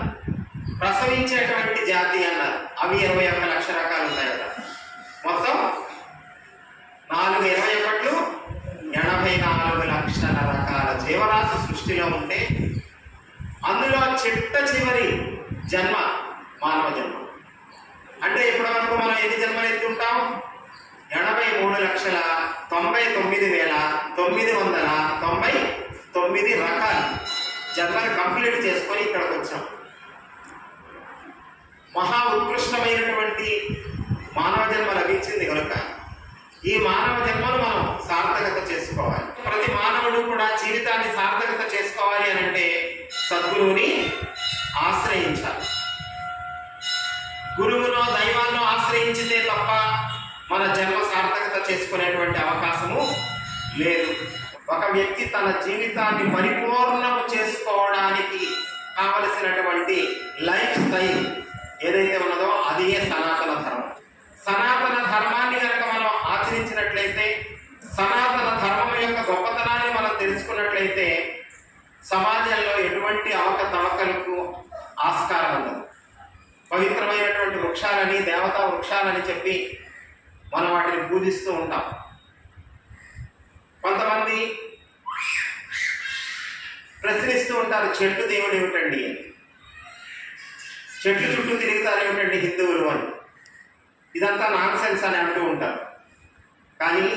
ప్రసవించేటువంటి జాతి అన్నారు. అవి 21 లక్షల రకాలు ఉంటాయట. మొత్తం 4 84 లక్షల రకాల జీవరాశి సృష్టిలో ఉంటే అందులో చిట్ట చివరి జన్మ మానవ జన్మ. అంటే ఇప్పటి వరకు మనం ఎన్ని జన్మలు ఎత్తుంటాం? 83,99,999 రకాలు జన్మలు కంప్లీట్ చేసుకొని ఇక్కడికి వచ్చాం. మహా ఉత్కృష్టమైనటువంటి మానవ జన్మ లభించింది కనుక ఈ మానవ జన్మను మనం సార్థకత చేసుకోవాలి. ప్రతి మానవుడు కూడా జీవితాన్ని సార్థకత చేసుకోవాలి అని అంటే సద్గురువుని ఆశ్రయించాలి. గురువునో దైవాన్నో ఆశ్రయించితే తప్ప మన జన్మ సార్థకత చేసుకునేటువంటి అవకాశము లేదు. ఒక వ్యక్తి తన జీవితాన్ని పరిపూర్ణము చేసుకోవడానికి కావలసినటువంటి లైఫ్ స్టైల్ ఏదైతే ఉన్నదో అది సనాతన ధర్మం. సనాతన ధర్మాన్ని కనుక మనం ఆచరించినట్లయితే, సనాతన ధర్మం యొక్క గొప్పతనాన్ని మనం తెలుసుకున్నట్లయితే సమాజంలో ఎటువంటి అవకతవకలకు ఆస్కారం ఉండదు. వృక్షాలని, దేవతా వృక్షాలని చెప్పి మనం వాటిని పూజిస్తూ ఉంటాం. కొంతమంది ప్రశ్నిస్తూ ఉంటారు, చెట్టు దేవుడు ఏమిటండి అని, చెట్లు చుట్టూ తిరుగుతారు ఏమిటండి హిందువులు అని. ఇదంతా నాన్ సెన్స్ అని అంటూ ఉంటారు. కానీ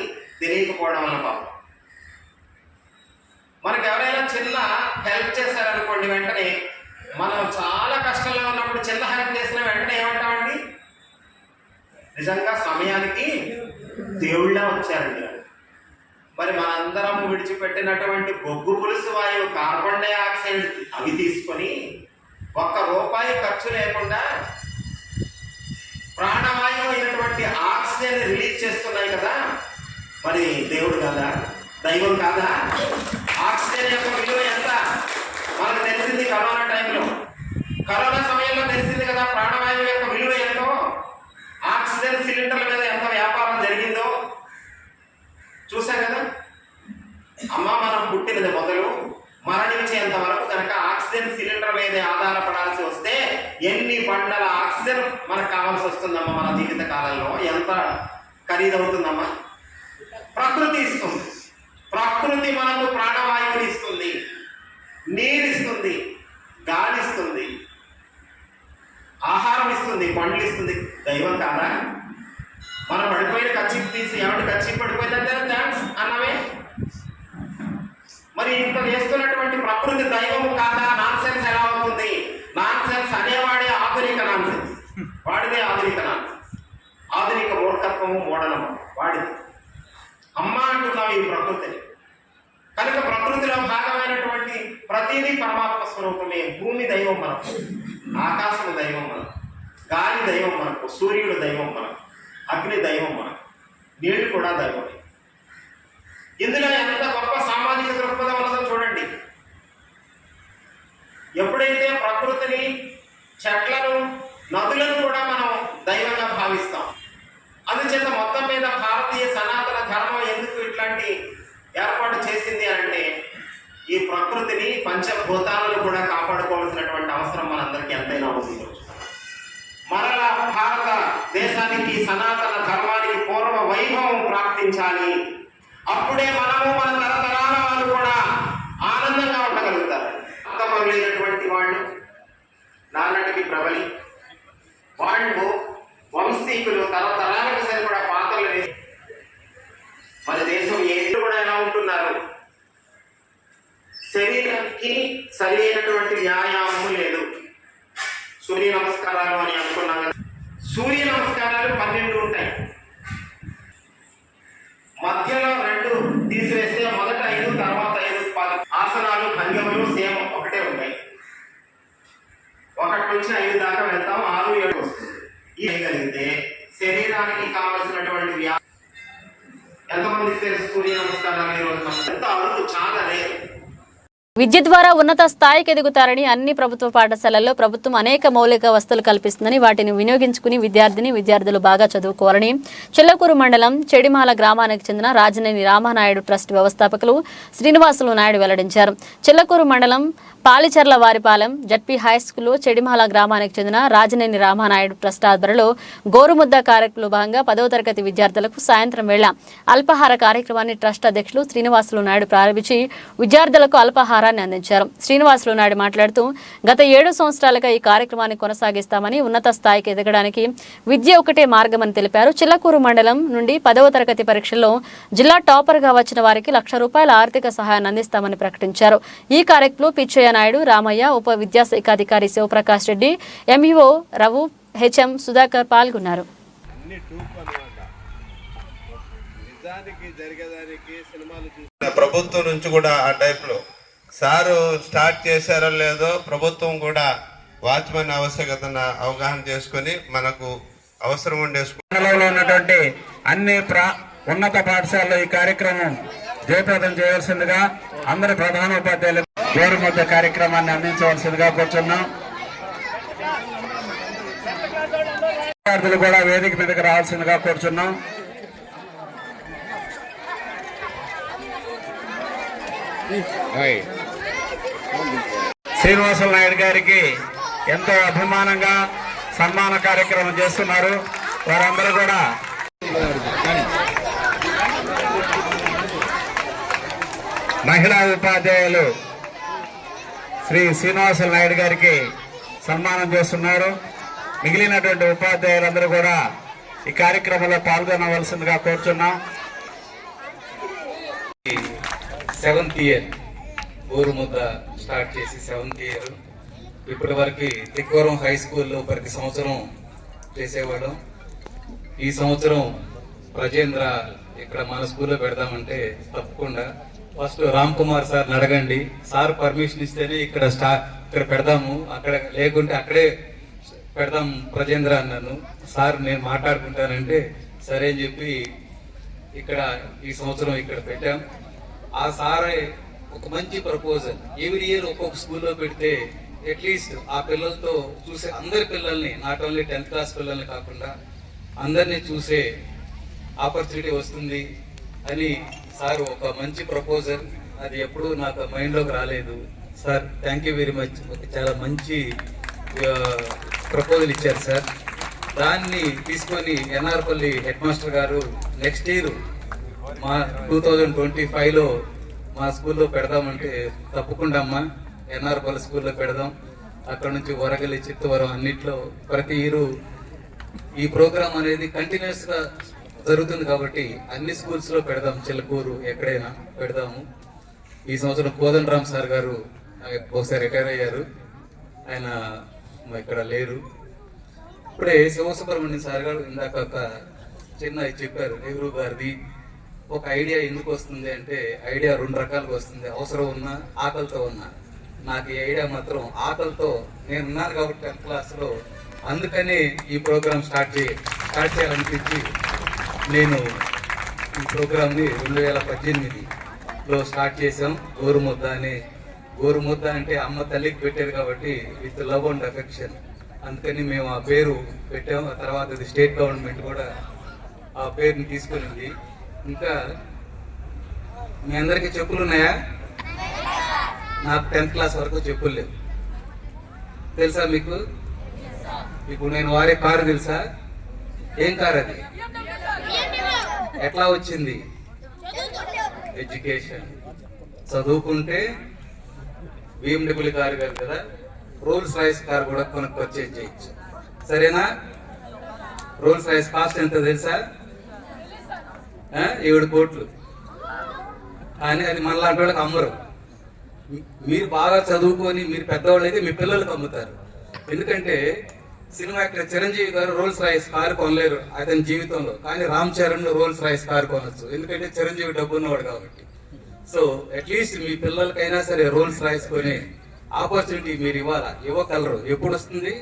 తెలియకపోవడం వల్ల పాపం. మనకు ఎవరైనా చిన్న హెల్ప్ చేశారనుకోండి, వెంటనే మనం చాలా కష్టంలో ఉన్నప్పుడు చిన్న హెల్ప్ చేసిన వెంటనే ఏమంటామండి, నిజంగా సమయానికి దేవుళ్ళ వచ్చారండి. మరి మనందరం విడిచిపెట్టినటువంటి బొగ్గు పులుసు వాయువు, కార్బన్ డైఆక్సైడ్ అవి తీసుకొని ₹1 ఖర్చు లేకుండా ప్రాణవాయువు అయినటువంటి ఆక్సిజన్ రిలీజ్ చేస్తున్నాయి కదా, మరి దేవుడు కాదా, దైవం కాదా? ఆక్సిజన్ యొక్క విలువ ఎంత మనకు తెలిసింది కరోనా టైంలో. కరోనా సమయంలో తెలిసింది కదా ప్రాణవాయువు యొక్క విలువ ఎంతో. ఆక్సిజన్ సిలిండర్ల మీద ఎంత వ్యాపారం జరిగిందో చూసాం కదా. అమ్మ మనం పుట్టినది మొదలు మరణించేంత వరకు కనుక ఆక్సిజన్ సిలిండర్ మీదే ఆధారపడాల్సి వస్తే ఎన్ని బండల ఆక్సిజన్ మనకు కావాల్సి వస్తుందమ్మా మన జీవిత కాలంలో? ఎంత ఖరీదవుతుందమ్మా? ప్రకృతి ఇస్తుంది. ప్రకృతి మనకు ప్రాణవాయువుని ఇస్తుంది, నీరిస్తుంది, గాలి ఇస్తుంది, ఆహారం ఇస్తుంది, పండ్లు ఇస్తుంది. దైవం కాదా? మనం పడిపోయిన కచ్చిప్ తీసి ఏమంటే కచ్చిప్ పడిపోయిందంటే థ్యాంక్స్ అన్నవే. మరి ఇంత చేస్తున్నటువంటి ప్రకృతి దైవము కాదా? నాన్ సెన్స్ ఎలా అవుతుంది? నాన్ సెన్స్ అనేవాడే ఆధునిక నాన్ సెన్స్, వాడిదే ఆధునిక నాన్ సెన్స్. ఆధునిక మూర్ఖత్వము, మూఢనము వాడిది. అమ్మ అంటున్నాం ఈ ప్రకృతిని. కనుక ప్రకృతిలో భాగమైనటువంటి ప్రతిదీ పరమాత్మ స్వరూపమే. భూమి దైవం మనకు, ఆకాశము దైవం మనకు, గాలి దైవం మనకు, సూర్యుడు దైవం మనకు, అగ్ని దైవం మనకు, నీళ్లు కూడా దైవమే. ఇందులో ఎంత గొప్ప సామాజిక దృక్పథం ఉన్నదో చూడండి. ఎప్పుడైతే ప్రకృతిని, చెట్లను, నదులను కూడా మనం దైవంగా భావిస్తాం. అందుచేత మొత్తం మీద భారతీయ సనాతన ధర్మం ఎందుకు ఇట్లాంటి ఏర్పాటు చేసింది అంటే ఈ ప్రకృతిని, పంచభూతాలను కూడా కాపాడుకోవాల్సినటువంటి అవసరం మనందరికీ ఎంతైనా ఉంది. మరలా భారత దేశానికి, సనాతన ధర్మానికి పూర్వ వైభవం ప్రాప్తించాలి. అప్పుడే మనము, మన తరతరాల వాళ్ళు కూడా ఆనందంగా ఉండగలుగుతారు. అంతమరులైనటువంటి వాళ్ళు, నాన్నటికి ప్రబలి వాళ్ళు వంశీకులు తరతరాలకు సరిపడా పాత్రలు వేసి మన దేశం ఏది కూడా ఎలా ఉంటున్నారు? శరీరానికి సరి అయినటువంటి వ్యాయామం లేదు. సూర్య నమస్కారాలు అని అనుకున్నాం కదా. సూర్య నమస్కారాలు 12 ఉంటాయి. మధ్యలో 2 తీసివేస్తే మొదట 5, తర్వాత 5, 10 ఆసనాలు, భంగిమలు సేమ్ ఒకటే ఉంటాయి. 1 నుంచి 5 దాకా వెళ్తాం, 6, 7 వస్తుంది. చేయగలిగితే శరీరానికి కావలసినటువంటి ఎంతమందికి తెలుసు సూర్య నమస్కారాలు? ఈ రోజు ఎంత అరుదు, చాలా రేరు. విద్య ద్వారా ఉన్నత స్థాయికి ఎదుగుతారని అన్ని ప్రభుత్వ పాఠశాలల్లో ప్రభుత్వం అనేక మౌలిక వసతులు కల్పిస్తుందని, వాటిని వినియోగించుకుని విద్యార్థులు బాగా చదువుకోవాలని చిల్లకూరు మండలం చెడిమాల గ్రామానికి చెందిన రాజనేని రామానాయుడు ట్రస్ట్ వ్యవస్థాపకులు శ్రీనివాసులు నాయుడు వెల్లడించారు. చిల్లకూరు మండలం పాలిచర్ల వారిపాలెం జడ్పీ హై స్కూల్లో చెడిమాల గ్రామానికి చెందిన రాజనేని రామానాయుడు ట్రస్ట్ ఆధ్వర్యంలో గోరుముద్ద కార్యక్రమంలో భాగంగా 10వ తరగతి విద్యార్థులకు సాయంత్రం వేళ అల్పాహార కార్యక్రమాన్ని ట్రస్ట్ అధ్యక్షులు శ్రీనివాసులు నాయుడు ప్రారంభించి విద్యార్థులకు అల్పాహారాన్ని అందించారు. శ్రీనివాసులు నాయుడు మాట్లాడుతూ గత 7 సంవత్సరాలుగా ఈ కార్యక్రమాన్ని కొనసాగిస్తామని, ఉన్నత స్థాయికి ఎదగడానికి విద్య ఒకటే మార్గమని తెలిపారు. చిల్లకూరు మండలం నుండి 10వ తరగతి పరీక్షల్లో జిల్లా టాపర్గా వచ్చిన వారికి ₹1,00,000 ఆర్థిక సహాయాన్ని అందిస్తామని ప్రకటించారు. ఈ కార్యక్రమంలో పిచ్చయ్య నాయుడు, రామయ్య, ఉప విద్యాశాఖ అధికారి శివప్రకాష్ రెడ్డి, ఎంఈఓ రవు, హెచ్ఎం సుధాకర్ పాల్గొన్నారు. ప్రభుత్వం నుంచి కూడా ఆ టైప్లో సారు స్టార్ట్ చేశారో లేదో ప్రభుత్వం కూడా వాచ్మెన్ ఆవశ్యకతను అవగాహన చేసుకుని మనకు అవసరం ఉండేసుకుంటూ ఉన్నటువంటి అన్ని ఉన్నత పాఠశాలలో ఈ కార్యక్రమం జయప్రదం చేయవలసిందిగా అందరి ప్రధాన ఉపాధ్యాయులు గోరుముద్ద కార్యక్రమాన్ని అందించవలసిందిగా కూర్చున్నాం. విద్యార్థులు కూడా వేదిక మీదకి రావాల్సిందిగా కూర్చున్నాం. శ్రీనివాసులు నాయుడు గారికి ఎంతో అభిమానంగా సన్మాన కార్యక్రమం చేస్తున్నారు. వారందరూ కూడా మహిళా ఉపాధ్యాయులు శ్రీ శ్రీనివాసులు నాయుడు గారికి సన్మానం చేస్తున్నారు. మిగిలినటువంటి ఉపాధ్యాయులందరూ కూడా ఈ కార్యక్రమంలో పాల్గొనవలసిందిగా కోరుచున్నాం. 7th ఇయర్ ఊరుముద్ద స్టార్ట్ చేసి 7th ఇయర్. ఇప్పటి వరకు తిక్కవరం హై స్కూల్లో ప్రతి సంవత్సరం చేసేవాళ్ళం. ఈ సంవత్సరం ప్రజేంద్ర ఇక్కడ మన స్కూల్లో పెడదామంటే తప్పకుండా ఫస్ట్ రామ్ కుమార్ సార్ని అడగండి, సార్ పర్మిషన్ ఇస్తేనే ఇక్కడ పెడదాము, అక్కడ లేకుంటే అక్కడే పెడదాం ప్రజేంద్ర అన్నాను. సార్ నేను మాట్లాడుకుంటానంటే సరే అని చెప్పి ఇక్కడ ఈ సంవత్సరం ఇక్కడ పెట్టాం. ఆ సారే ఒక మంచి ప్రపోజల్, ఎవ్రీ ఇయర్ ఒక్కొక్క స్కూల్లో పెడితే అట్లీస్ట్ ఆ పిల్లలతో చూసే అందరి పిల్లల్ని, నాట్ ఓన్లీ 10th క్లాస్ పిల్లల్ని కాకుండా అందరినీ చూసే ఆపర్చునిటీ వస్తుంది అని సార్ ఒక మంచి ప్రపోజల్. అది ఎప్పుడు నాకు మైండ్లోకి రాలేదు. Sir thank you very much. ఒక చాలా మంచి ప్రపోజల్ ఇచ్చారు సార్. దాన్ని తీసుకొని ఎన్ఆర్పల్లి హెడ్ మాస్టర్ గారు నెక్స్ట్ ఇయర్ మా 2025లో మా స్కూల్లో పెడదామంటే తప్పకుండా అమ్మా ఎన్ఆర్పల్లి స్కూల్లో పెడదాం. అక్కడ నుంచి వరగలి, చిత్తవరం అన్నిట్లో ప్రతి ఇయర్ ఈ ప్రోగ్రామ్ అనేది కంటిన్యూస్ గా జరుగుతుంది కాబట్టి అన్ని స్కూల్స్ లో పెడదాం. చిలకూరు ఎక్కడైనా పెడదాము. ఈ సంవత్సరం కోదండరామ్ సార్ గారు ఒకసారి రిటైర్ అయ్యారు, ఆయన ఇక్కడ లేరు. ఇప్పుడే శివసుబ్రహ్మణ్యం సార్ గారు ఇందాక ఒక చిన్న చెప్పారు, నెహ్రూ గారిది ఒక ఐడియా ఎందుకు వస్తుంది అంటే ఐడియా 2 రకాలుగా వస్తుంది, అవసరం ఉన్నా ఆకలితో ఉన్నా. నాకు ఈ ఐడియా మాత్రం ఆకలితో, నేను ఉన్నాను కాబట్టి 10th క్లాస్లో, అందుకనే ఈ ప్రోగ్రామ్ స్టార్ట్ చేయాలనిపించి నేను ఈ ప్రోగ్రామ్ని 2018లో స్టార్ట్ చేసాం. గోరుముద్ద అని. గోరుముద్ద అంటే అమ్మ తల్లికి పెట్టేది కాబట్టి విత్ లవ్ అండ్ అఫెక్షన్, అందుకని మేము ఆ పేరు పెట్టాము. ఆ తర్వాత ఇది స్టేట్ గవర్నమెంట్ కూడా ఆ పేరుని తీసుకునింది. ఇంకా మీ అందరికీ చెప్పులు ఉన్నాయా? నాకు 10th క్లాస్ వరకు చెప్పులు లేవు. తెలుసా మీకు? ఇప్పుడు నేను వాడే కారు తెలుసా? ఏం కారు అది? ఎట్లా వచ్చింది? ఎడ్యుకేషన్. చదువుకుంటే BMW కారు కాదు కదా, రోల్స్ రాయిస్ కారు కూడా కొనుక్కు పర్చేజ్ చేయొచ్చు. సరేనా? రోల్స్ రాయిస్ కాస్ట్ ఎంత తెలుసా? 7 కోట్లు. కానీ అది మనలాంటి వాళ్ళకి అమ్మరు. మీరు బాగా చదువుకొని మీరు పెద్దవాళ్ళు అయితే మీ పిల్లలకు అమ్ముతారు. ఎందుకంటే సినిమా యాక్టర్ చిరంజీవి గారు రోల్స్ రాయిస్ కారు కొనలేరు అతని జీవితంలో, కానీ Ram Charan Rolls Royce car కొనొచ్చు, ఎందుకంటే చిరంజీవి డబ్బు ఉన్నవాడు కాబట్టి. సో అట్లీస్ట్ మీ పిల్లలకైనా సరే రోల్స్ రాయిస్ కొనే ఆపర్చునిటీ మీరు ఇవ్వాలా. ఇవ్వగలరు. ఎప్పుడు వస్తుంది?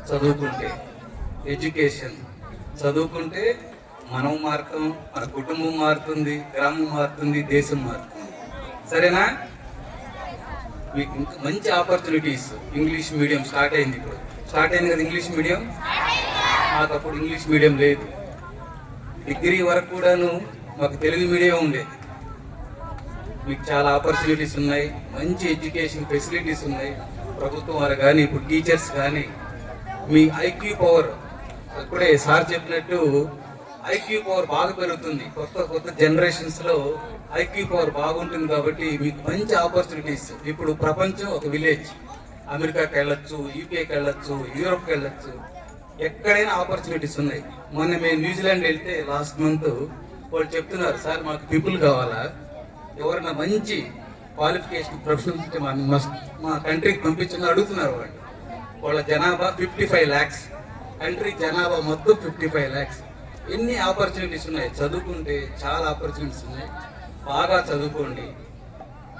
చదువుకుంటే. ఎడ్యుకేషన్. చదువుకుంటే మనం మారుతాం, మన కుటుంబం మారుతుంది, గ్రామం మారుతుంది, దేశం మారుతుంది. సరేనా? మీకు ఇంకా మంచి ఆపర్చునిటీస్. ఇంగ్లీష్ మీడియం స్టార్ట్ అయింది. ఇప్పుడు స్టార్ట్ అయింది కదా ఇంగ్లీష్ మీడియం. మాకు అప్పుడు ఇంగ్లీష్ మీడియం లేదు. డిగ్రీ వరకు కూడాను మాకు తెలుగు మీడియం ఉండేది. మీకు చాలా ఆపర్చునిటీస్ ఉన్నాయి, మంచి ఎడ్యుకేషన్ ఫెసిలిటీస్ ఉన్నాయి. ప్రభుత్వం వారు కానీ ఇప్పుడు టీచర్స్ కానీ మీ ఐక్యూ పవర్, అప్పుడే సార్ చెప్పినట్టు ఐక్యూ పవర్ బాగా పెరుగుతుంది. కొత్త జనరేషన్స్ లో ఐక్యూ పవర్ బాగుంటుంది కాబట్టి మీకు మంచి ఆపర్చునిటీస్. ఇప్పుడు ప్రపంచం ఒక విలేజ్. అమెరికాకి వెళ్ళొచ్చు, యూకేకి వెళ్ళొచ్చు, యూరోప్కి వెళ్ళొచ్చు, ఎక్కడైనా ఆపర్చునిటీస్ ఉన్నాయి. మొన్న మేము న్యూజిలాండ్ వెళ్తే లాస్ట్ మంత్ వాళ్ళు చెప్తున్నారు, సార్ మాకు పీపుల్ కావాలా, ఎవరైనా మంచి క్వాలిఫికేషన్ ప్రొఫెషనల్స్ మా కంట్రీకి పంపించమని అడుగుతున్నారు. వాళ్ళ జనాభా 55 lakhs. కంట్రీ జనాభా మొత్తం 55 lakhs. ఎన్ని ఆపర్చునిటీస్ ఉన్నాయి. చదువుకుంటే చాలా ఆపర్చునిటీస్ ఉన్నాయి. బాగా చదువుకోండి.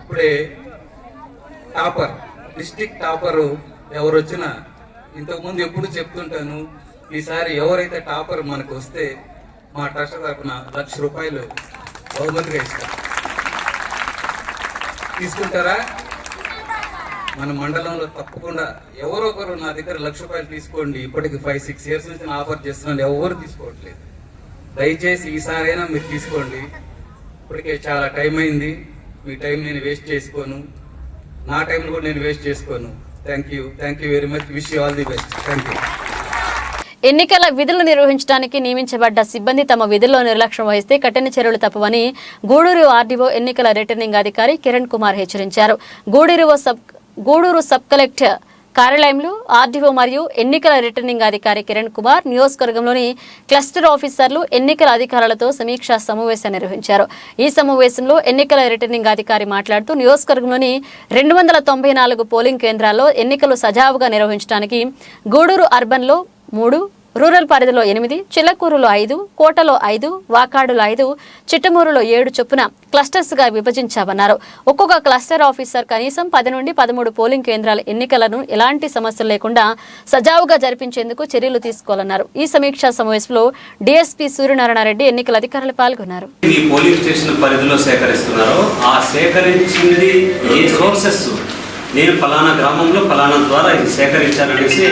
ఇప్పుడే టాపర్, డిస్ట్రిక్ట్ టాపర్ ఎవరు వచ్చినా ఇంతకుముందు ఎప్పుడు చెప్తుంటాను, ఈసారి ఎవరైతే టాపర్ మనకు వస్తే మా ట్రస్ట్ తరఫున ₹1,00,000 బహుమతిగా ఇస్తాం. తీసుకుంటారా? మన మండలంలో తప్పకుండా ఎవరో ఒకరు నా దగ్గర ₹1,00,000 తీసుకోండి. ఇప్పటికి 5-6 years నుంచి నేను ఆఫర్ చేస్తున్నాను, ఎవరు తీసుకోవట్లేదు. దయచేసి ఈసారైనా మీరు తీసుకోండి. ఇప్పటికే చాలా టైం అయింది. మీ టైం నేను వేస్ట్ చేసుకోను, నా టైంలో కూడా నేను వేస్ట్ చేసుకోను. Thank you very much. Wish you all the best. Thank you. ఎన్నికల విధులు నిర్వహించడానికి నియమించబడ్డ సిబ్బంది తమ విధుల్లో నిర్లక్ష్యం వహిస్తే కఠిన చర్యలు తప్పవని గూడూరు ఆర్డీఓ ఎన్నికల రిటర్నింగ్ అధికారి కిరణ్ కుమార్ హెచ్చరించారు. గూడూరు సబ్ కలెక్టర్ కార్యాలయంలో ఆర్డీఓ మరియు ఎన్నికల రిటర్నింగ్ అధికారి కిరణ్ కుమార్ నియోజకవర్గంలోని క్లస్టర్ ఆఫీసర్లు ఎన్నికల అధికారులతో సమీక్షా సమావేశం నిర్వహించారు. ఈ సమావేశంలో ఎన్నికల రిటర్నింగ్ అధికారి మాట్లాడుతూ నియోజకవర్గంలోని 294 పోలింగ్ కేంద్రాల్లో ఎన్నికలు సజావుగా నిర్వహించడానికి గూడూరు అర్బన్లో 3, రూరల్ పరిధిలో 8, చిల్లకూరులో 5, కోటలో 5, వాకాడులో 5, చిట్టమూరులో 7 చొప్పున క్లస్టర్స్గా విభజించామన్నారు. ఒక్కొక్క క్లస్టర్ ఆఫీసర్ కనీసం 10 నుండి 13 పోలింగ్ కేంద్రాల ఎన్నికలను ఎలాంటి సమస్యలు లేకుండా సజావుగా జరిపించేందుకు చర్యలు తీసుకోవాలన్నారు. ఈ సమీక్షా సమావేశంలో డీఎస్పీ సూర్యనారాయణ రెడ్డి ఎన్నికల అధికారులు పాల్గొన్నారు. ఈ పోలింగ్ స్టేషన్ పరిధిలో సేకరిస్తున్నారో ఆ సేకరించింది ఏ సోర్సెస్, నేను ఫలానా గ్రామంలో ఫలానా ద్వారా ఇది సేకరించాననేసి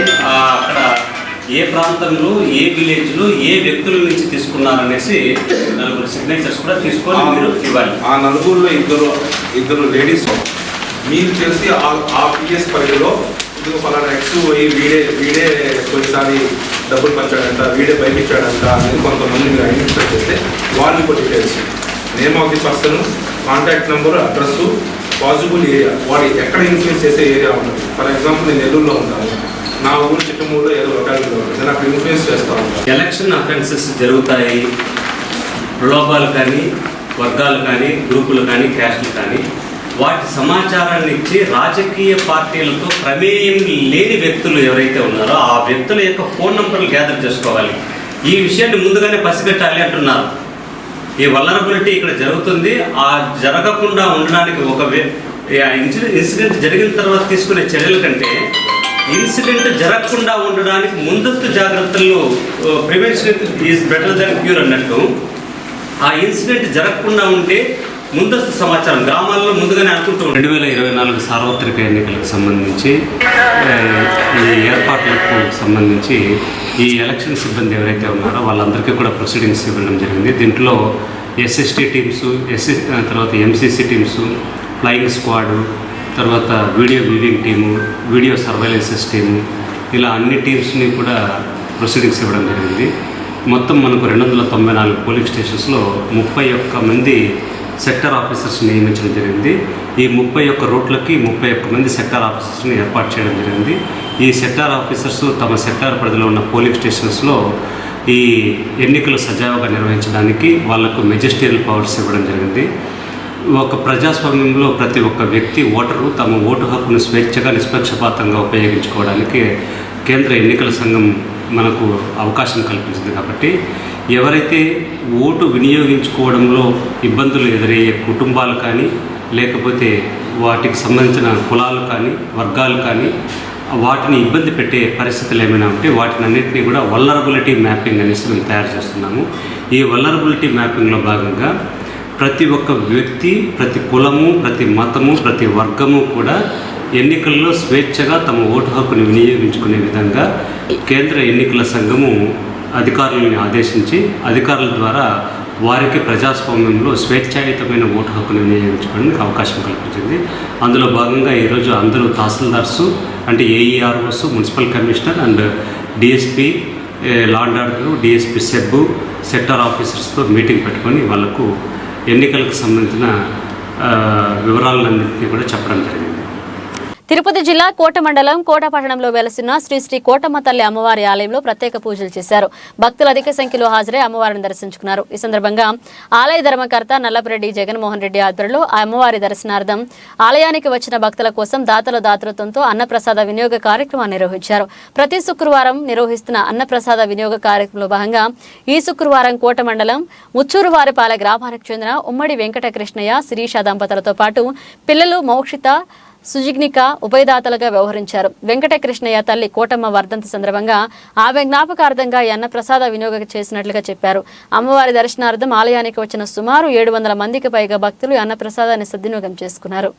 అక్కడ ఏ ప్రాంతంలో ఏ విలేజ్లో ఏ వ్యక్తుల నుంచి తీసుకున్నారనేసి 4 సిగ్నేచర్స్ కూడా తీసుకొని మీరు ఇవ్వాలి. ఆ నలుగురులో ఇద్దరు లేడీస్ మీరు తెలిసి ఆ పిఎస్ పరిధిలో ఇది ఫలానా ఎక్స్ పోయి వీడే కొన్నిసారి డబ్బులు పంచాడంట, వీడే బయటిచ్చాడంట అనేది కొంతమంది మీరు ఐడెంటిఫై చేస్తే వాళ్ళు కూడా details, name of the person, contact number, address, possible area, వాడు ఎక్కడ ఇన్ఫ్లుయెన్స్ చేసే ఏరియా ఉంటుంది. ఫర్ ఎగ్జాంపుల్ నేను నెల్లూరులో ఉంటాను, నా ఊరు చిట్టమూరులో ఏదో లొకాలిటీలో ఉంటుంది, నాకు ఇన్ఫ్లుయెన్స్ చేస్తూ ఉంటాను. ఎలక్షన్ అఫెన్సెస్ జరుగుతాయి, ప్రలోభాలు కానీ, వర్గాలు కానీ, గ్రూపులు కానీ, క్యాస్టులు కానీ, వాటి సమాచారాన్ని ఇచ్చి రాజకీయ పార్టీలతో ప్రమేయం లేని వ్యక్తులు ఎవరైతే ఉన్నారో ఆ వ్యక్తుల యొక్క ఫోన్ నంబర్లు గ్యాదర్ చేసుకోవాలి. ఈ విషయాన్ని ముందుగానే పసిగట్టాలి అంటున్నారు. ఈ వల్నరబిలిటీ ఇక్కడ జరుగుతుంది, ఆ జరగకుండా ఉండడానికి ఒక ఇన్సిడెంట్ జరిగిన తర్వాత తీసుకునే చర్యల కంటే ఇన్సిడెంట్ జరగకుండా ఉండడానికి ముందస్తు జాగ్రత్తలు, prevention is better than cure అన్నట్టు, ఆ ఇన్సిడెంట్ జరగకుండా ఉంటే ముందస్తు సమాచారం గ్రామాల్లో ముందుగానే అనుకుంటూ 2024 సార్వత్రిక ఎన్నికలకు సంబంధించి ఈ ఏర్పాట్లకు సంబంధించి ఈ ఎలక్షన్ సిబ్బంది ఎవరైతే ఉన్నారో వాళ్ళందరికీ కూడా ప్రొసీడింగ్స్ ఇవ్వడం జరిగింది. దీంట్లో ఎస్ఎస్టీ టీమ్స్, తర్వాత ఎంసీసీ టీమ్స్, ఫ్లయింగ్ స్క్వాడు, తర్వాత video viewing team, video surveillances team, ఇలా అన్ని టీమ్స్ని కూడా ప్రొసీడింగ్స్ ఇవ్వడం జరిగింది. మొత్తం మనకు 294 పోలింగ్ స్టేషన్స్లో 31 మంది సెక్టర్ ఆఫీసర్స్ నియమించడం జరిగింది. ఈ 31 రూట్లకి 31 మంది సెక్టార్ ఆఫీసర్స్ని ఏర్పాటు చేయడం జరిగింది. ఈ సెక్టార్ ఆఫీసర్స్ తమ సెక్టార్ పరిధిలో ఉన్న పోలింగ్ స్టేషన్స్లో ఈ ఎన్నికలు సజావుగా నిర్వహించడానికి వాళ్లకు మెజిస్ట్రియల్ పవర్స్ ఇవ్వడం జరిగింది. ఒక ప్రజాస్వామ్యంలో ప్రతి ఒక్క వ్యక్తి ఓటరు తమ ఓటు హక్కును స్వేచ్ఛగా నిష్పక్షపాతంగా ఉపయోగించుకోవడానికి కేంద్ర ఎన్నికల సంఘం మనకు అవకాశం కల్పించింది. కాబట్టి ఎవరైతే ఓటు వినియోగించుకోవడంలో ఇబ్బందులు ఎదురయ్యే కుటుంబాలు కానీ, లేకపోతే వాటికి సంబంధించిన కులాలు కానీ, వర్గాలు కానీ, వాటిని ఇబ్బంది పెట్టే పరిస్థితులు ఏమైనా ఉంటే వాటిని అన్నింటినీ కూడా వల్నరబిలిటీ మ్యాపింగ్ అనేసి మేము తయారు చేస్తున్నాము. ఈ వల్నరబిలిటీ మ్యాపింగ్లో భాగంగా ప్రతి ఒక్క వ్యక్తి, ప్రతి కులము, ప్రతి మతము, ప్రతి వర్గము కూడా ఎన్నికల్లో స్వేచ్ఛగా తమ ఓటు హక్కును వినియోగించుకునే విధంగా కేంద్ర ఎన్నికల సంఘము అధికారులను ఆదేశించి అధికారుల ద్వారా వారికి ప్రజాస్వామ్యంలో స్వేచ్ఛాయుతమైన ఓటు హక్కును వినియోగించుకోవడానికి అవకాశం కల్పించింది. అందులో భాగంగా ఈరోజు అందరూ తహసీల్దార్సు, అంటే AEROs, municipal commissioner and DSP, law and order, DSP SEB, sector ఆఫీసర్స్తో మీటింగ్ పెట్టుకొని వాళ్లకు ఎన్నికలకు సంబంధించిన వివరాలన్నింటినీ కూడా చెప్పడం జరిగింది. తిరుపతి జిల్లా కోట మండలం కోట పట్టణంలో వెలసిన శ్రీ శ్రీ కోటమ్మ తల్లి అమ్మవారి ఆలయంలో ప్రత్యేక పూజలు చేశారు. భక్తులు అధిక సంఖ్యలో హాజరై అమ్మవారిని దర్శించుకున్నారు. ఈ సందర్భంగా ఆలయ ధర్మకర్త నల్లపరెడ్డి జగన్మోహన్ రెడ్డి ఆధ్వర్యంలో ఆ అమ్మవారి దర్శనార్థం ఆలయానికి వచ్చిన భక్తుల కోసం దాతల దాతృత్వంతో అన్నప్రసాద వినియోగ కార్యక్రమాన్ని నిర్వహించారు. ప్రతి శుక్రవారం నిర్వహిస్తున్న అన్నప్రసాద వినియోగ కార్యక్రమంలో భాగంగా ఈ శుక్రవారం కోట మండలం ముచ్చూరువారిపాలె గ్రామానికి చెందిన ఉమ్మడి వెంకట కృష్ణయ్య, శిరీష దంపతులతో పాటు పిల్లలు మోక్షిత, సుజిగ్నిక ఉభయదాతలుగా వ్యవహరించారు. వెంకట కృష్ణయ్య తల్లి కోటమ్మ వర్ధంతి సందర్భంగా ఆమె జ్ఞాపకార్థంగా ఈ అన్నప్రసాద వినియోగం చేసినట్లుగా చెప్పారు. అమ్మవారి దర్శనార్థం ఆలయానికి వచ్చిన సుమారు 700 మందికి పైగా భక్తులు ఈ అన్నప్రసాదాన్ని సద్వినియోగం చేసుకున్నారు.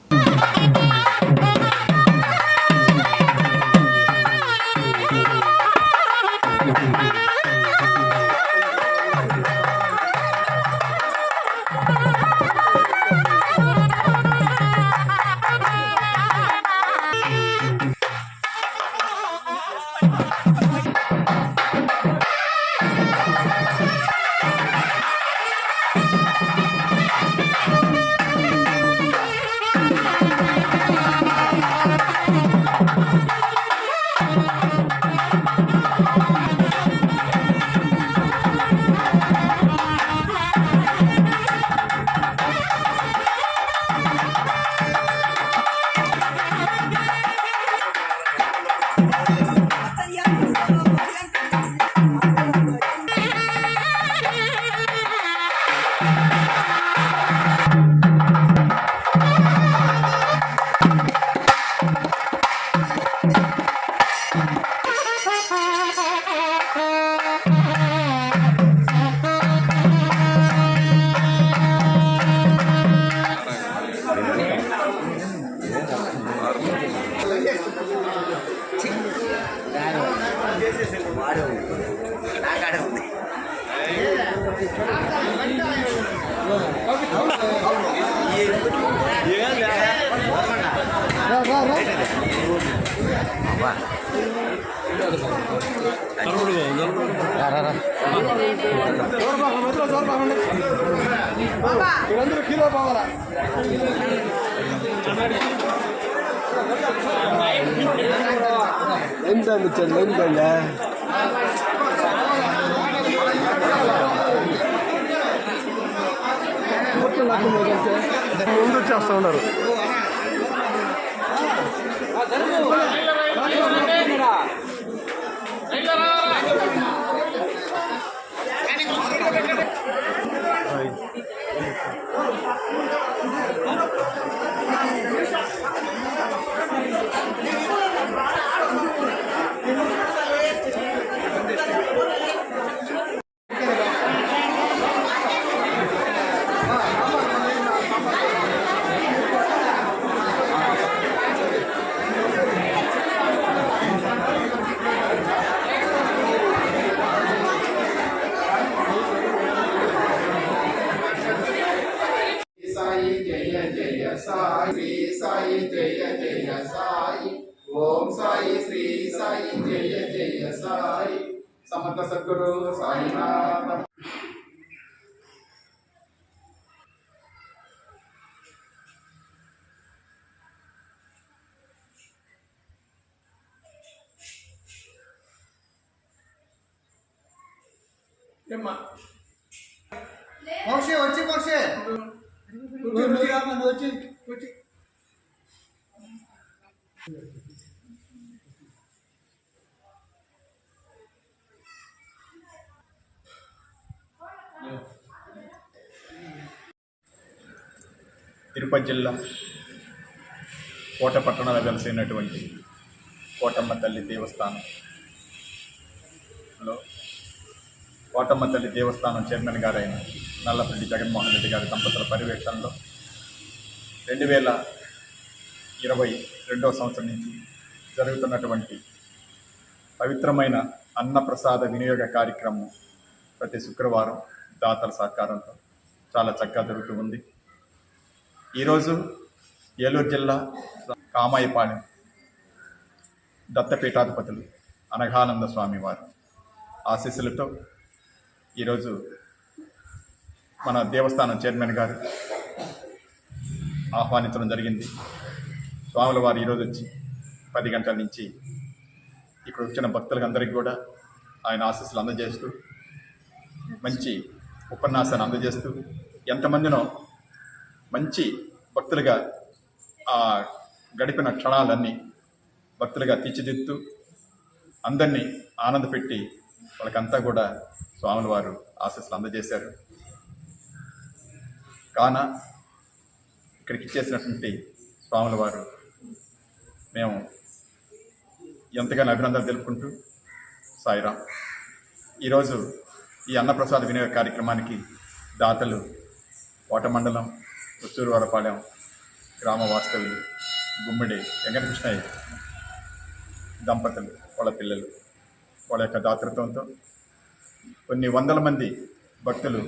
ముందు వచ్చేస్తూ ఉన్నారు. ఓం సాయి శ్రీ సాయి జయ జయ సాయి సమర్థ సద్గురు సాయినాథ. మోక్షే వచ్చి మోక్షే వచ్చి తిరుపతి జిల్లా కోట పట్టణంలో వెలసినటువంటి కోటమ్మ తల్లి దేవస్థానంలో కోటమ్మ తల్లి దేవస్థానం చైర్మన్ గారైన నల్లపల్లి జగన్మోహన్ రెడ్డి గారి దంపతుల పర్యవేక్షణలో 2022వ సంవత్సరం నుంచి జరుగుతున్నటువంటి పవిత్రమైన అన్నప్రసాద వినియోగ కార్యక్రమం ప్రతి శుక్రవారం దాతల సహకారంతో చాలా చక్కగా జరుగుతూ ఉంది. ఈరోజు ఏలూరు జిల్లా కామాయపాలెం దత్తపీఠాధిపతులు అనఘానంద స్వామి వారు ఆశీస్సులతో ఈరోజు మన దేవస్థానం చైర్మన్ గారు ఆహ్వానించడం జరిగింది. స్వాముల వారు ఈరోజు వచ్చి 10 గంటల నుంచి ఇక్కడ వచ్చిన భక్తులందరికీ కూడా ఆయన ఆశీస్సులు అందజేస్తూ మంచి ఉపన్యాసాన్ని అందజేస్తూ ఎంతమందినో మంచి భక్తులుగా గడిపిన క్షణాలన్నీ భక్తులుగా తీర్చిదిద్దుతూ అందరినీ ఆనందపెట్టి వాళ్ళకంతా కూడా స్వాముల వారు ఆశీస్సులు అందజేశారు. కాన ఇక్కడికి ఇచ్చేసినటువంటి స్వాముల వారు మేము ఎంతగానో అభినందనలు తెలుపుకుంటూ సాయిరాం. ఈరోజు ఈ అన్నప్రసాద వినియోగ కార్యక్రమానికి దాతలు కోట మండలం ఉత్తూరువారపాలెం గ్రామ వాస్తవ్యులు గుమ్మిడి వెంకటకృష్ణయ్య దంపతులు, వాళ్ళ పిల్లలు, వాళ్ళ యొక్క దాతృత్వంతో కొన్ని వందల మంది భక్తులు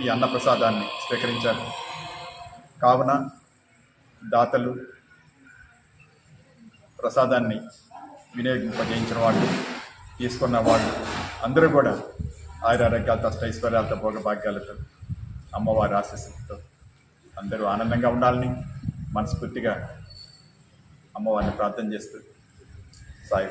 ఈ అన్నప్రసాదాన్ని స్వీకరించారు. కావున దాతలు ప్రసాదాన్ని వినియోగింపజేయించిన వాళ్ళు, తీసుకున్న వాళ్ళు అందరూ కూడా ఆయురారోగ్యాలతో అష్టైశ్వర్యాలతో భోగభాగ్యాలతో అమ్మవారి ఆశీస్సులతో అందరూ ఆనందంగా ఉండాలని మనస్ఫూర్తిగా అమ్మవారిని ప్రార్థన చేస్తూ సాయి.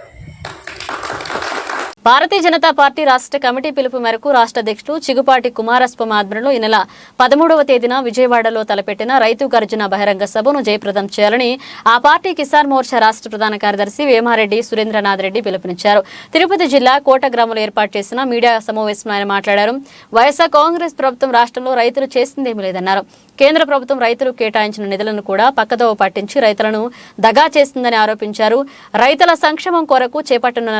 భారతీయ జనతా పార్టీ రాష్ట్ర కమిటీ పిలుపు మేరకు రాష్ట్ర అధ్యక్షుడు చిగుపాటి కుమారస్వామి ఆధ్వర్యంలో ఈ నెల 13వ తేదీన విజయవాడలో తలపెట్టిన రైతు గర్జన బహిరంగ సభను జయప్రదం చేయాలని ఆ పార్టీ కిసాన్ మోర్చా రాష్ట్ర ప్రధాన కార్యదర్శి వేమారెడ్డి సురేంద్రనాథ్ రెడ్డి పిలుపునిచ్చారు. తిరుపతి జిల్లా కోట గ్రామంలో ఏర్పాటు చేసిన మీడియా సమావేశంలో ఆయన మాట్లాడారు. వైఎస్ఆర్ కాంగ్రెస్ ప్రభుత్వం రాష్ట్రంలో రైతులు చేసిందేమీ లేదన్నారు. కేంద్ర ప్రభుత్వం రైతులు కేటాయించిన నిధులను కూడా పక్కదోవ పట్టించి రైతులను దగా చేస్తుందని ఆరోపించారు. రైతుల సంక్షేమం కొరకు చేపట్టనున్న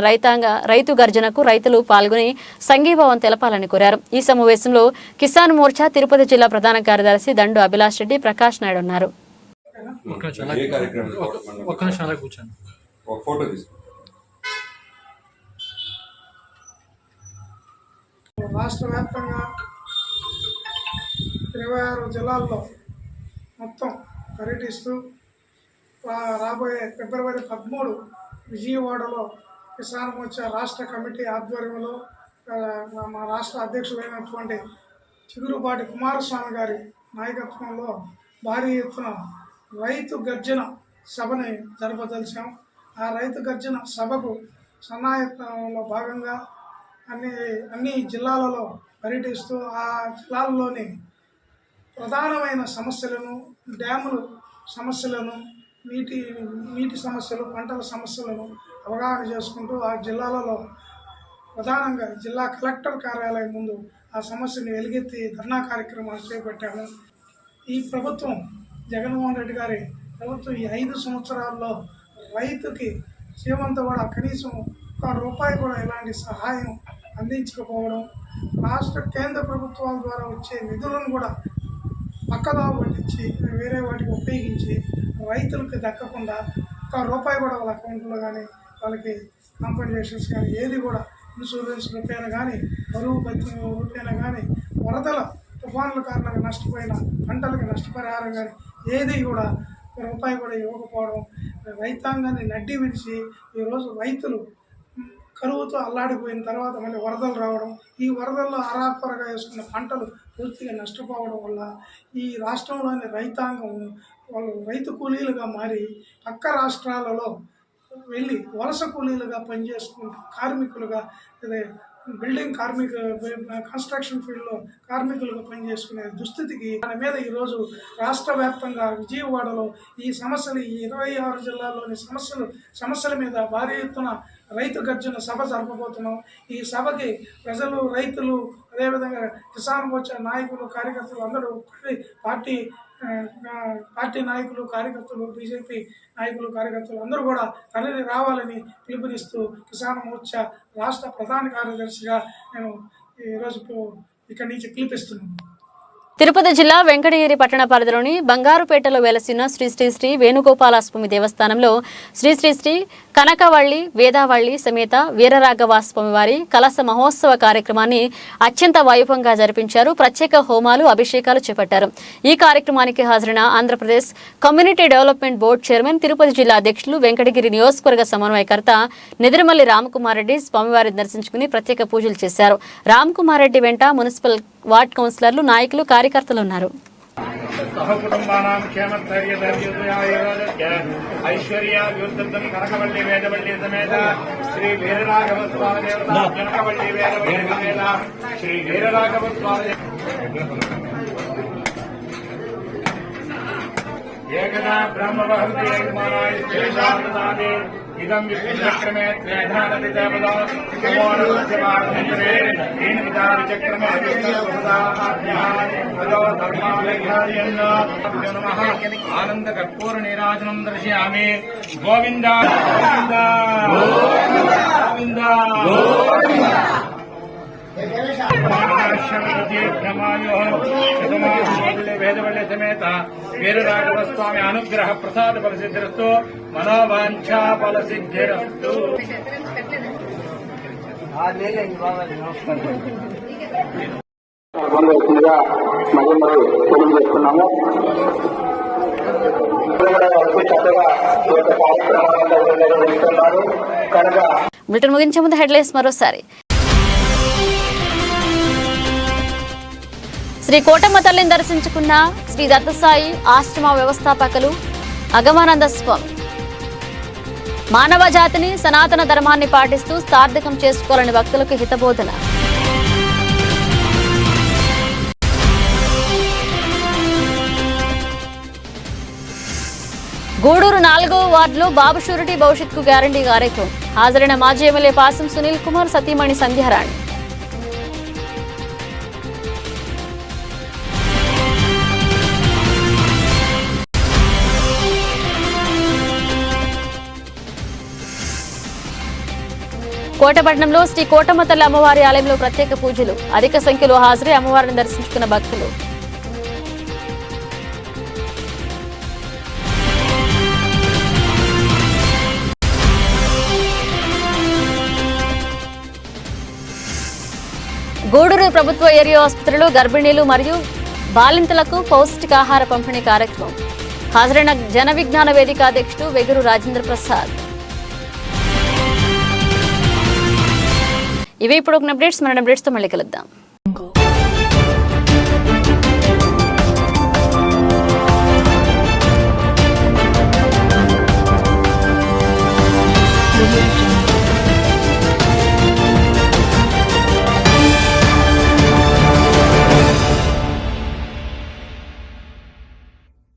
రైతు గర్జనకు రైతులు పాల్గొని సంఘీభావం తెలపాలని కోరారు. ఈ సమావేశంలో కిసాన్ మోర్చా తిరుపతి జిల్లా ప్రధాన కార్యదర్శి దండు అభిలాష్ రెడ్డి, ప్రకాష్ నాయుడు ఉన్నారు. రాష్ట్ర వ్యాప్తంగా 26 జిల్లాల్లో మొత్తం పర్యటిస్తూ రాబోయే ఫిబ్రవరి 13 విజయవాడలో కిసాన్ మోర్చా రాష్ట్ర కమిటీ ఆధ్వర్యంలో మా రాష్ట్ర అధ్యక్షుడైనటువంటి చిగురుపాటి కుమారస్వామి గారి నాయకత్వంలో భారీ ఎత్తున రైతు గర్జన సభని జరపదలిచాం. ఆ రైతు గర్జన సభకు సన్నాహంలో భాగంగా అన్ని జిల్లాలలో పర్యటిస్తూ ఆ జిల్లాల్లోని ప్రధానమైన సమస్యలను, డ్యాములు సమస్యలను, నీటి సమస్యలు, పంటల సమస్యలను అవగాహన చేసుకుంటూ ఆ జిల్లాలలో ప్రధానంగా జిల్లా కలెక్టర్ కార్యాలయం ముందు ఆ సమస్యను వెలుగెత్తి ధర్నా కార్యక్రమాలు చేపట్టాము. ఈ ప్రభుత్వం, జగన్మోహన్ రెడ్డి గారి ప్రభుత్వం ఈ 5 సంవత్సరాల్లో రైతుకి సీమంత కూడా కనీసం ₹1 కూడా ఎలాంటి సహాయం అందించకపోవడం, రాష్ట్ర కేంద్ర ప్రభుత్వాల ద్వారా వచ్చే నిధులను కూడా పక్కదావ పట్టించి వేరే వాటికి ఉపయోగించి రైతులకు దక్కకుండా ₹1 కూడా వాళ్ళ అకౌంట్లో కానీ వాళ్ళకి కాంపెన్సేషన్స్ కానీ ఏది కూడా ఇన్సూరెన్స్ రూపాయన కానీ బరువు భత్యం రూపాయన కానీ వరదల తుఫానుల కారణంగా నష్టపోయిన పంటలకు నష్టపరిహారం కానీ ఏది కూడా ₹1 కూడా ఇవ్వకపోవడం, రైతాంగాన్ని నడ్డి విడిచి ఈరోజు రైతులు కరువుతో అల్లాడిపోయిన తర్వాత మళ్ళీ వరదలు రావడం, ఈ వరదల్లో అరాకొరగా వేసుకున్న పంటలు పూర్తిగా నష్టపోవడం వల్ల ఈ రాష్ట్రంలోని రైతాంగం వాళ్ళు రైతు కూలీలుగా మారి పక్క రాష్ట్రాలలో వెళ్ళి వలస కూలీలుగా పనిచేసుకుంటూ కార్మికులుగా, అదే బిల్డింగ్ కన్స్ట్రక్షన్ ఫీల్డ్లో కార్మికులుగా పనిచేసుకునే దుస్థితికి దాని మీద ఈరోజు రాష్ట్ర వ్యాప్తంగా విజయవాడలో ఈ సమస్యలు, ఈ 26 జిల్లాల్లోని సమస్యల మీద భారీ ఎత్తున రైతు గర్జన సభ జరపబోతున్నాం. ఈ సభకి ప్రజలు, రైతులు, అదేవిధంగా కిసాన్ మోర్చా నాయకులు, కార్యకర్తలు అందరూ పార్టీ నాయకులు, కార్యకర్తలు, బీజేపీ నాయకులు, కార్యకర్తలు అందరూ కూడా తరలి రావాలని పిలుపునిస్తూ కిసాన్ మోర్చా రాష్ట్ర ప్రధాన కార్యదర్శిగా నేను ఈరోజు ఇక్కడి నుంచి పిలిపిస్తున్నాను. తిరుపతి జిల్లా వెంకటగిరి పట్టణ పరిధిలోని బంగారుపేటలో వెలసిన శ్రీ శ్రీ శ్రీ వేణుగోపాలస్వామి దేవస్థానంలో శ్రీ శ్రీ శ్రీ కనకవల్లి వేదావళి సమేత వీరరాఘవాస్వామి వారి కలశ మహోత్సవ కార్యక్రమాన్ని అత్యంత వైభవంగా జరిపించారు. ప్రత్యేక హోమాలు, అభిషేకాలు చేపట్టారు. ఈ కార్యక్రమానికి హాజరైన Andhra Pradesh community development board chairman, Tirupati జిల్లా అధ్యక్షులు, వెంకటగిరి నియోజకవర్గ సమన్వయకర్త నిద్రమల్లి రామకుమార్ రెడ్డి స్వామివారిని దర్శించుకుని ప్రత్యేక పూజలు చేశారు. రామకుమార్ రెడ్డి వెంట మున్సిపల్ వార్డ్ కౌన్సిలర్లు, నాయకులు, కార్యకర్తలు ఉన్నారు. సహకుటుంబానాం క్షేమస్థైర్య ఐశ్వర్య వ్యూర్ధం కనకవల్లి వేదవల్లి సమేత శ్రీ వీరరాఘవ స్వామి దేవత కనకవల్లి వేదవల్లి సమేత శ్రీ వీరరాఘవ స్వామి ఏకదా బ్రహ్మవహంతి యజమానాయ ఇదం విష్ణుచక్రమే త్రేధానది దేవదా కుమారస్యవారంతరే దీన విదా విచక్రమే విష్ణుదాహాభ్యాదో ధర్మాలయార్యన్న నమః ఆనంద కర్పూర నీరాజనం దర్శయామి. గోవింద గోవింద గోవింద గోవింద. వేదవల్లి సమేత వీరరాఘవ స్వామి అనుగ్రహ ప్రసాద ఫలసిద్ధిరస్తు, మనోవాంఛా ఫలసిద్ధిరస్తు. తెలియజేస్తున్నాము. బులెటిన్ ముగించే ముందు హెడ్లైన్స్ మరోసారి. శ్రీ కోటమ్మ తల్లిని దర్శించుకున్న శ్రీ దత్తసాయి ఆశ్రమ వ్యవస్థాపకులు అగమానంద స్వామి. మానవ జాతిని, సనాతన ధర్మాన్ని పాటిస్తూ సార్థకం చేసుకోవాలని భక్తులకు హితబోధన. గూడూరు 4వ వార్డులో బాబు షూరిటీ భవిష్యత్కు గ్యారంటీ కార్యక్రమం. హాజరైన మాజీ ఎమ్మెల్యే పాసం సునీల్ కుమార్, సతీమణి సంధ్యారాణి. కోటపట్నంలో శ్రీ కోటమ్మ తల్లి అమ్మవారి ఆలయంలో ప్రత్యేక పూజలు. అధిక సంఖ్యలో హాజరై అమ్మవారిని దర్శించుకున్న భక్తులు. గూడూరు ప్రభుత్వ ఏరియా ఆసుపత్రిలో గర్భిణీలు మరియు బాలింతలకు పౌష్టికాహార పంపిణీ కార్యక్రమం. హాజరైన జన విజ్ఞాన వేదిక అధ్యక్షుడు వెగురు రాజేంద్ర ప్రసాద్. ఇవి ఇప్పుడు అప్డేట్స్. మన అప్డేట్స్తో మళ్ళీ కలుద్దాం.